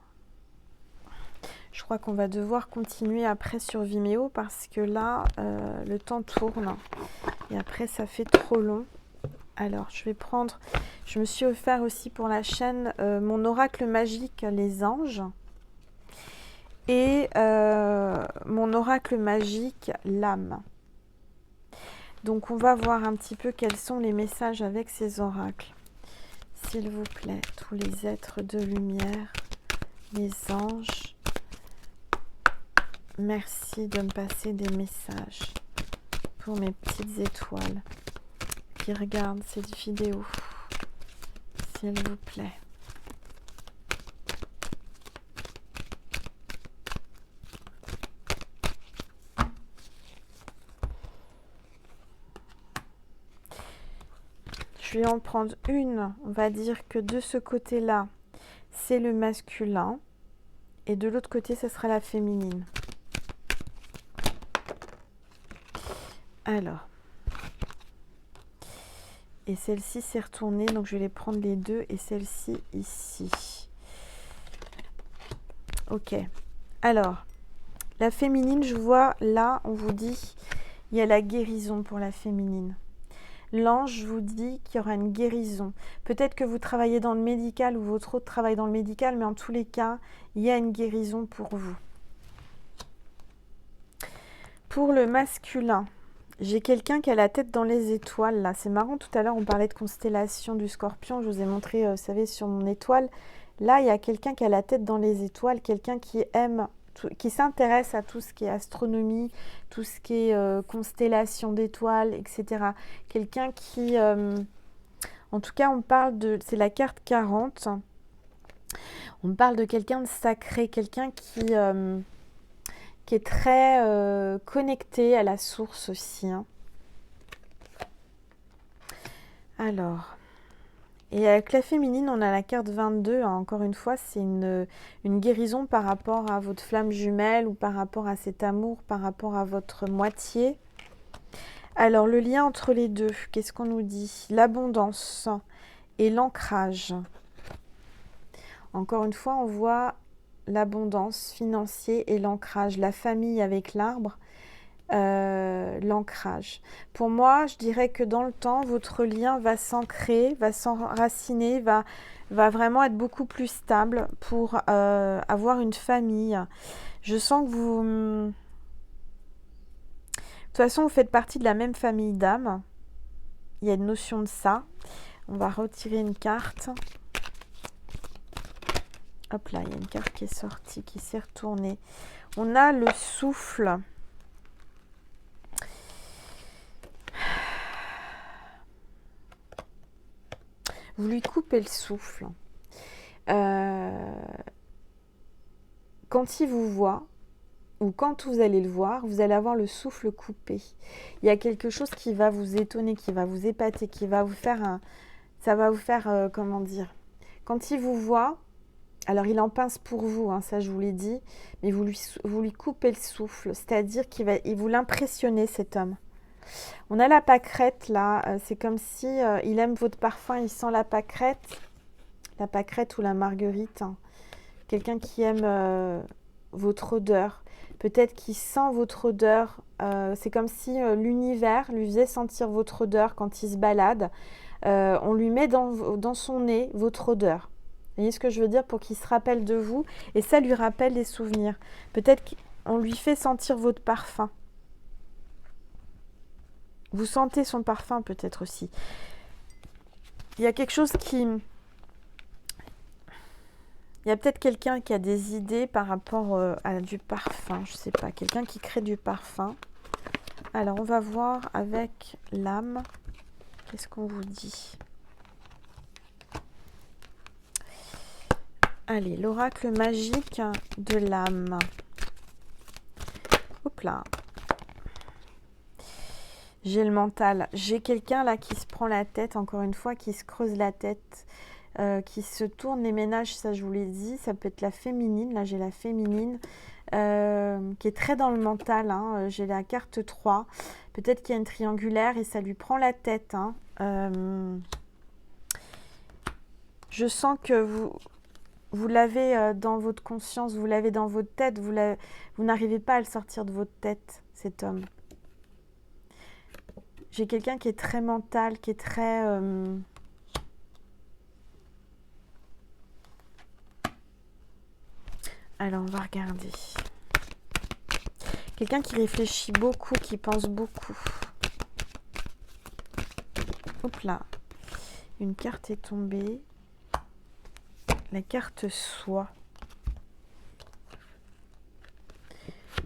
je crois qu'on va devoir continuer après sur Vimeo parce que là, le temps tourne et après ça fait trop long. Alors, je vais prendre... Je me suis offert aussi pour la chaîne mon oracle magique, les anges. Et mon oracle magique, l'âme. Donc, on va voir un petit peu quels sont les messages avec ces oracles. S'il vous plaît, tous les êtres de lumière, les anges, merci de me passer des messages pour mes petites étoiles qui regardent cette vidéo. S'il vous plaît. Je vais en prendre une. On va dire que de ce côté-là, c'est le masculin. Et de l'autre côté, ce sera la féminine. Alors. Et celle-ci s'est retournée. Donc, je vais les prendre les deux. Et celle-ci, ici. Ok. Alors, la féminine, je vois là, on vous dit, il y a la guérison pour la féminine. L'ange vous dit qu'il y aura une guérison. Peut-être que vous travaillez dans le médical ou votre autre travaille dans le médical, mais en tous les cas, il y a une guérison pour vous. Pour le masculin, j'ai quelqu'un qui a la tête dans les étoiles, là. C'est marrant, tout à l'heure, on parlait de constellation du Scorpion. Je vous ai montré, vous savez, sur mon étoile. Là, il y a quelqu'un qui a la tête dans les étoiles, quelqu'un qui aime... qui s'intéresse à tout ce qui est astronomie, tout ce qui est constellation d'étoiles, etc. Quelqu'un qui... en tout cas, on parle de... C'est la carte 40. On parle de quelqu'un de sacré, quelqu'un qui est très connecté à la source aussi, hein. Alors... Et avec la féminine, on a la carte 22. Hein, encore une fois, c'est une guérison par rapport à votre flamme jumelle ou par rapport à cet amour, par rapport à votre moitié. Alors, le lien entre les deux, qu'est-ce qu'on nous dit? L'abondance et l'ancrage. Encore une fois, on voit l'abondance financière et l'ancrage. La famille avec l'arbre. L'ancrage. Pour moi, je dirais que dans le temps, votre lien va s'ancrer, va s'enraciner, va vraiment être beaucoup plus stable pour avoir une famille. Je sens que vous... De toute façon, vous faites partie de la même famille d'âmes. Il y a une notion de ça. On va retirer une carte. Hop là, il y a une carte qui est sortie, qui s'est retournée. On a le souffle. Vous lui coupez le souffle. quand il vous voit, ou quand vous allez le voir, vous allez avoir le souffle coupé. Il y a quelque chose qui va vous étonner, qui va vous épater, qui va vous faire ça va vous faire, comment dire, quand il vous voit, alors il en pince pour vous, hein, ça je vous l'ai dit, mais vous lui coupez le souffle, c'est-à-dire il vous l'impressionnez cet homme. On a la pâquerette là, c'est comme si il aime votre parfum, il sent la pâquerette ou la marguerite, hein. Quelqu'un qui aime votre odeur, peut-être qu'il sent votre odeur, c'est comme si l'univers lui faisait sentir votre odeur quand il se balade. On lui met dans son nez votre odeur. Vous voyez ce que je veux dire, pour qu'il se rappelle de vous, et ça lui rappelle des souvenirs. Peut-être qu'on lui fait sentir votre parfum. Vous sentez son parfum peut-être aussi. Il y a quelque chose qui... Il y a peut-être quelqu'un qui a des idées par rapport à du parfum. Je ne sais pas, quelqu'un qui crée du parfum. Alors, on va voir avec l'âme. Qu'est-ce qu'on vous dit? Allez, l'oracle magique de l'âme. Hop là. J'ai le mental. J'ai quelqu'un là qui se prend la tête, encore une fois, qui se creuse la tête, qui se tourne les ménages, ça je vous l'ai dit. Ça peut être la féminine. Là, j'ai la féminine qui est très dans le mental. Hein. J'ai la carte 3. Peut-être qu'il y a une triangulaire et ça lui prend la tête. Hein. Je sens que vous l'avez dans votre conscience, vous l'avez dans votre tête. Vous n'arrivez pas à le sortir de votre tête, cet homme. J'ai quelqu'un qui est très mental, qui est très... Alors, on va regarder. Quelqu'un qui réfléchit beaucoup, qui pense beaucoup. Hop là. Une carte est tombée. La carte soi.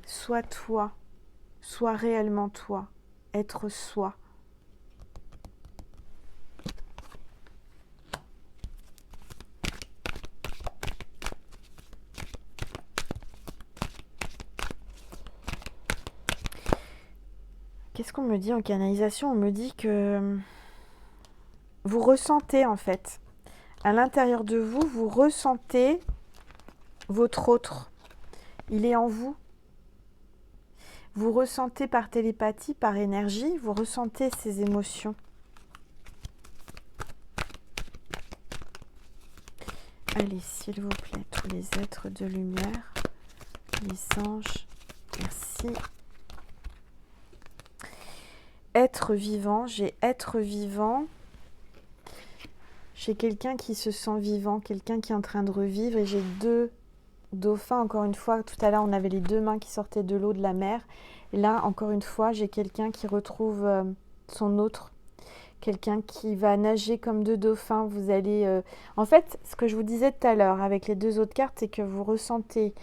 Sois toi. Sois réellement toi. Être soi. Qu'est-ce qu'on me dit en canalisation? On me dit que vous ressentez en fait. À l'intérieur de vous, vous ressentez votre autre. Il est en vous. Vous ressentez par télépathie, par énergie, vous ressentez ces émotions. Allez, s'il vous plaît, tous les êtres de lumière, les anges, merci. Être vivant, j'ai être vivant. J'ai quelqu'un qui se sent vivant, quelqu'un qui est en train de revivre, et j'ai deux dauphins, encore une fois. Tout à l'heure, on avait les deux mains qui sortaient de l'eau de la mer. Et là, encore une fois, j'ai quelqu'un qui retrouve son autre. Quelqu'un qui va nager comme deux dauphins. Vous allez... En fait, ce que je vous disais tout à l'heure avec les deux autres cartes, c'est que vous ressentez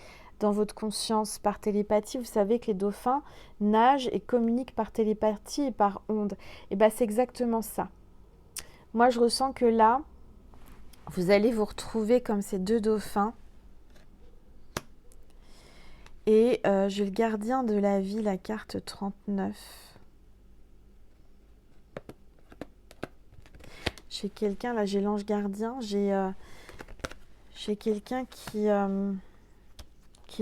dans votre conscience par télépathie. Vous savez que les dauphins nagent et communiquent par télépathie et par ondes. Et bien, c'est exactement ça. Moi, je ressens que là, vous allez vous retrouver comme ces deux dauphins. Et j'ai le gardien de la vie, la carte 39. J'ai quelqu'un, là j'ai l'ange gardien, j'ai quelqu'un qui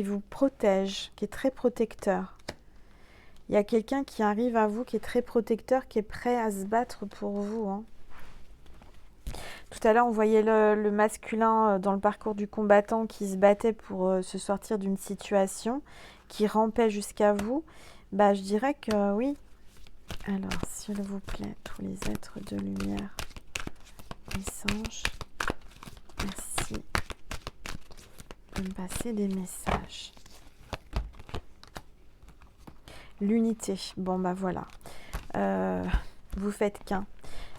vous protège, qui est très protecteur. Il y a quelqu'un qui arrive à vous, qui est très protecteur, qui est prêt à se battre pour vous. Hein. Tout à l'heure, on voyait le masculin dans le parcours du combattant qui se battait pour se sortir d'une situation, qui rampait jusqu'à vous. Bah, je dirais que oui. Alors, s'il vous plaît, tous les êtres de lumière, les anges, merci de me passer des messages. L'unité. Bon, bah voilà. Vous faites qu'un.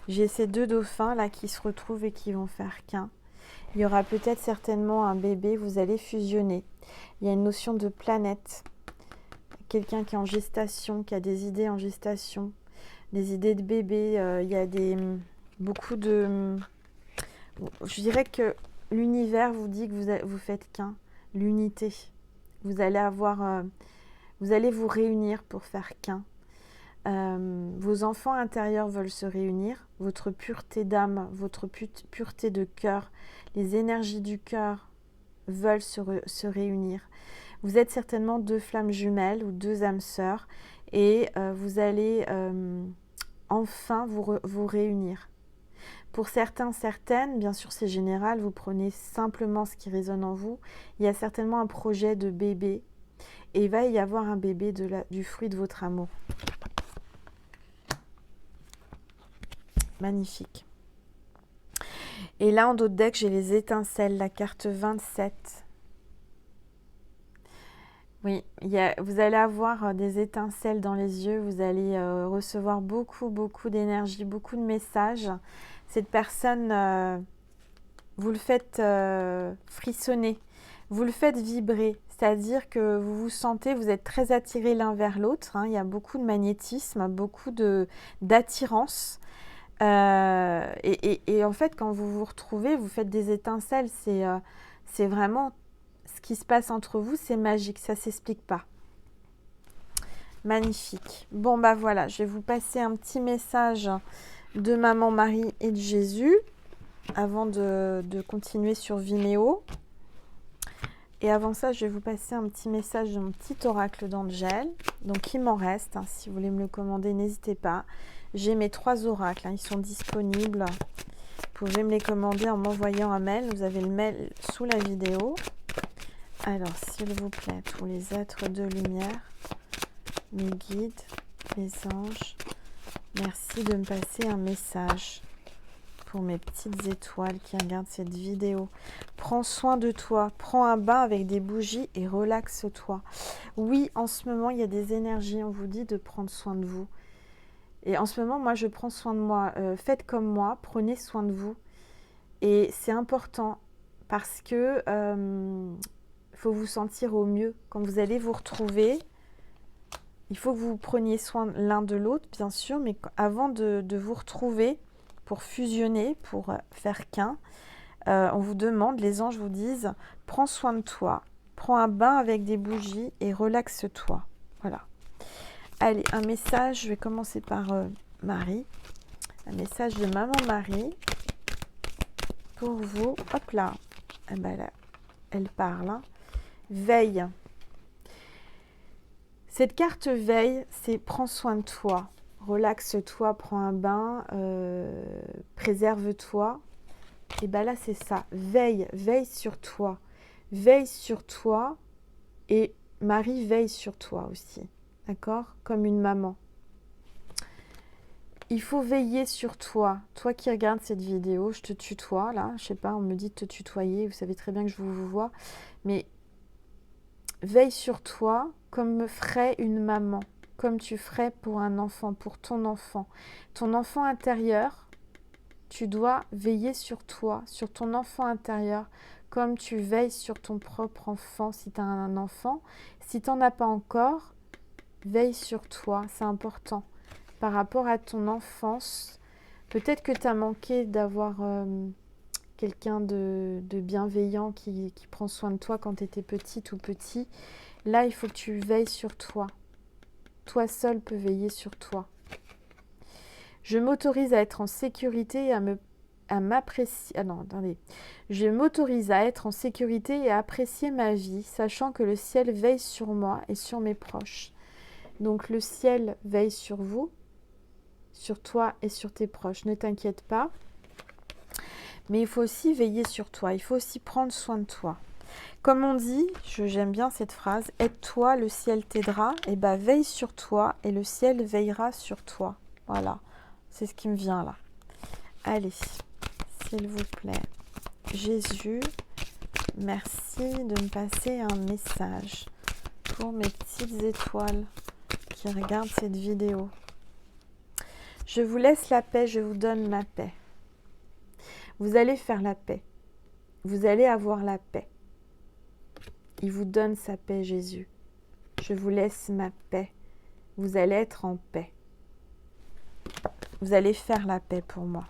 J'ai ces deux dauphins là qui se retrouvent et qui vont faire qu'un. Il y aura peut-être certainement un bébé, vous allez fusionner. Il y a une notion de planète. Quelqu'un qui est en gestation, qui a des idées en gestation, des idées de bébé. Il y a beaucoup de... Je dirais que l'univers vous dit que vous faites qu'un. L'unité. Vous allez vous allez vous réunir pour faire qu'un. Vos enfants intérieurs veulent se réunir. Votre pureté d'âme, votre pureté de cœur, les énergies du cœur veulent se réunir. Vous êtes certainement deux flammes jumelles ou deux âmes sœurs et vous allez enfin vous réunir. Pour certains, certaines, bien sûr c'est général, vous prenez simplement ce qui résonne en vous. Il y a certainement un projet de bébé et il va y avoir un bébé du fruit de votre amour. Magnifique. Et là en dos de deck, j'ai les étincelles, la carte 27. Oui, vous allez avoir des étincelles dans les yeux, vous allez recevoir beaucoup d'énergie, beaucoup de messages. Cette personne, vous le faites frissonner, vous le faites vibrer, c'est-à-dire que vous vous sentez, vous êtes très attirés l'un vers l'autre, hein, il y a beaucoup de magnétisme, beaucoup d'attirance. Et en fait, quand vous vous retrouvez, vous faites des étincelles, c'est vraiment ce qui se passe entre vous, c'est magique, ça ne s'explique pas. Magnifique. Bon, bah voilà, je vais vous passer un petit message de Maman Marie et de Jésus avant de continuer sur Vimeo. Et avant ça, je vais vous passer un petit message de mon petit oracle d'Angèle. Donc, il m'en reste. Hein, si vous voulez me le commander, n'hésitez pas. J'ai mes 3 oracles. Hein, ils sont disponibles. Vous pouvez me les commander en m'envoyant un mail. Vous avez le mail sous la vidéo. Alors, s'il vous plaît, tous les êtres de lumière, mes guides, mes anges, merci de me passer un message pour mes petites étoiles qui regardent cette vidéo. Prends soin de toi, prends un bain avec des bougies et relaxe-toi. Oui, en ce moment, il y a des énergies, on vous dit de prendre soin de vous. Et en ce moment, moi, je prends soin de moi. Faites comme moi, prenez soin de vous. Et c'est important parce que faut vous sentir au mieux. Quand vous allez vous retrouver, il faut que vous preniez soin l'un de l'autre, bien sûr, mais avant de vous retrouver pour fusionner, pour faire qu'un, on vous demande, les anges vous disent, prends soin de toi, prends un bain avec des bougies et relaxe-toi. Voilà. Allez, un message, je vais commencer par Marie. Un message de Maman Marie pour vous. Hop là, eh ben là elle parle. Hein. Veille. Cette carte veille, c'est prends soin de toi, relaxe-toi, prends un bain, préserve-toi. Et bien là, c'est ça. Veille sur toi. Veille sur toi et Marie veille sur toi aussi. D'accord? Comme une maman. Il faut veiller sur toi. Toi qui regardes cette vidéo, je te tutoie là. Je sais pas, on me dit de te tutoyer. Vous savez très bien que je vous vois. Mais veille sur toi comme me ferait une maman, comme tu ferais pour un enfant, pour ton enfant. Ton enfant intérieur, tu dois veiller sur toi, sur ton enfant intérieur, comme tu veilles sur ton propre enfant si tu as un enfant. Si tu n'en as pas encore, veille sur toi, c'est important. Par rapport à ton enfance, peut-être que tu as manqué d'avoir quelqu'un de bienveillant qui prend soin de toi quand tu étais petite ou petit. Là, il faut que tu veilles sur toi. Toi seul peux veiller sur toi. Je m'autorise à être en sécurité et à m'apprécier. Ah non, attendez. Je m'autorise à être en sécurité et à apprécier ma vie, sachant que le ciel veille sur moi et sur mes proches. Donc le ciel veille sur vous, sur toi et sur tes proches. Ne t'inquiète pas. Mais il faut aussi veiller sur toi. Il faut aussi prendre soin de toi. Comme on dit, j'aime bien cette phrase, aide-toi, le ciel t'aidera. Et bien, veille sur toi et le ciel veillera sur toi. Voilà, c'est ce qui me vient là. Allez, s'il vous plaît. Jésus, merci de me passer un message pour mes petites étoiles qui regardent cette vidéo. Je vous laisse la paix, je vous donne ma paix. Vous allez faire la paix. Vous allez avoir la paix. Il vous donne sa paix, Jésus. Je vous laisse ma paix. Vous allez être en paix. Vous allez faire la paix pour moi.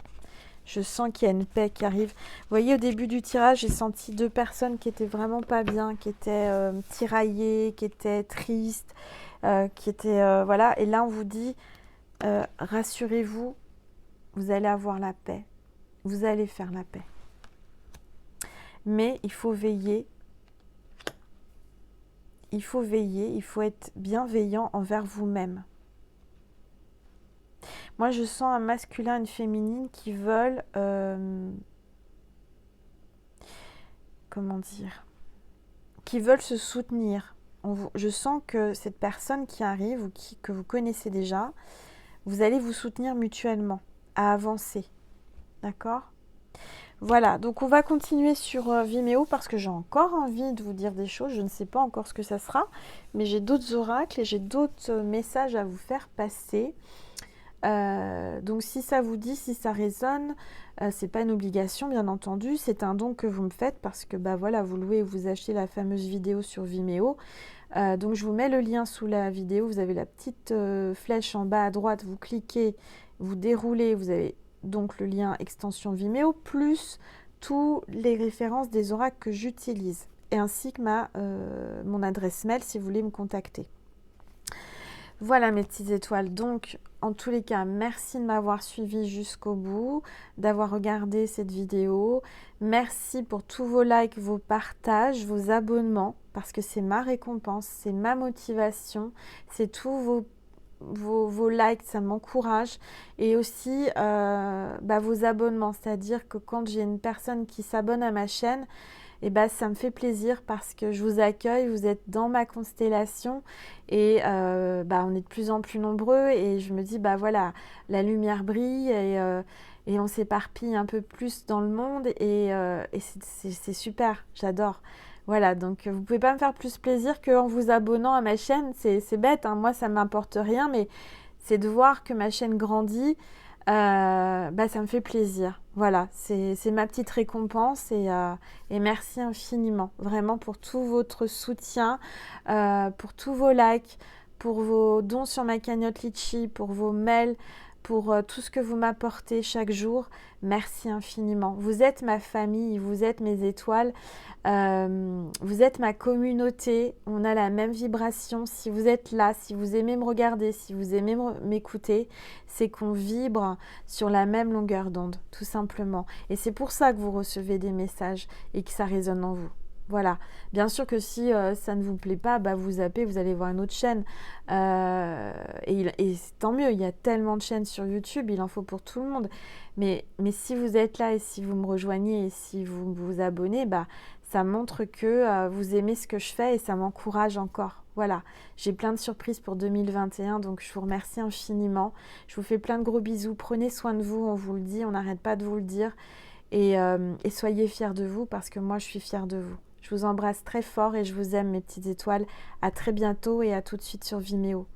Je sens qu'il y a une paix qui arrive. Vous voyez, au début du tirage, j'ai senti 2 personnes qui étaient vraiment pas bien, qui étaient tiraillées, qui étaient tristes, qui étaient... voilà. Et là, on vous dit, rassurez-vous, vous allez avoir la paix. Vous allez faire la paix. Mais il faut veiller. Il faut veiller, il faut être bienveillant envers vous-même. Moi, je sens un masculin et une féminine qui veulent... comment dire, qui veulent se soutenir. Je sens que cette personne qui arrive ou que vous connaissez déjà, vous allez vous soutenir mutuellement à avancer. D'accord ? Voilà, donc on va continuer sur Vimeo parce que j'ai encore envie de vous dire des choses. Je ne sais pas encore ce que ça sera, mais j'ai d'autres oracles et j'ai d'autres messages à vous faire passer. Donc si ça vous dit, si ça résonne, c'est pas une obligation bien entendu, c'est un don que vous me faites parce que bah voilà, vous louez ou vous achetez la fameuse vidéo sur Vimeo. Donc je vous mets le lien sous la vidéo, vous avez la petite flèche en bas à droite, vous cliquez, vous déroulez, vous avez donc le lien extension Vimeo plus toutes les références des oracles que j'utilise et ainsi que mon adresse mail si vous voulez me contacter. Voilà mes petites étoiles, donc en tous les cas, merci de m'avoir suivi jusqu'au bout, d'avoir regardé cette vidéo. Merci pour tous vos likes, vos partages, vos abonnements, parce que c'est ma récompense, c'est ma motivation, c'est tous vos likes, ça m'encourage. Et aussi vos abonnements, c'est-à-dire que quand j'ai une personne qui s'abonne à ma chaîne, et ça me fait plaisir parce que je vous accueille, vous êtes dans ma constellation et on est de plus en plus nombreux et je me dis voilà, la lumière brille et on s'éparpille un peu plus dans le monde et c'est super, j'adore. Voilà, donc vous pouvez pas me faire plus plaisir qu'en vous abonnant à ma chaîne, c'est bête, hein, moi ça m'importe rien, mais c'est de voir que ma chaîne grandit. Ça me fait plaisir. Voilà, c'est ma petite récompense et merci infiniment, vraiment pour tout votre soutien, pour tous vos likes, pour vos dons sur ma cagnotte Litchi, pour vos mails, pour tout ce que vous m'apportez chaque jour. Merci infiniment. Vous êtes ma famille, vous êtes mes étoiles, vous êtes ma communauté, on a la même vibration. Si vous êtes là, si vous aimez me regarder, si vous aimez m'écouter, c'est qu'on vibre sur la même longueur d'onde, tout simplement. Et c'est pour ça que vous recevez des messages et que ça résonne en vous. Voilà. Bien sûr que si ça ne vous plaît pas, vous zappez, vous allez voir une autre chaîne. Et tant mieux, il y a tellement de chaînes sur YouTube, il en faut pour tout le monde. Mais si vous êtes là et si vous me rejoignez et si vous vous abonnez, ça montre que vous aimez ce que je fais et ça m'encourage encore. Voilà, j'ai plein de surprises pour 2021, donc je vous remercie infiniment. Je vous fais plein de gros bisous. Prenez soin de vous, on vous le dit, on n'arrête pas de vous le dire. Et soyez fiers de vous parce que moi, je suis fière de vous. Je vous embrasse très fort et je vous aime, mes petites étoiles. À très bientôt et à tout de suite sur Vimeo.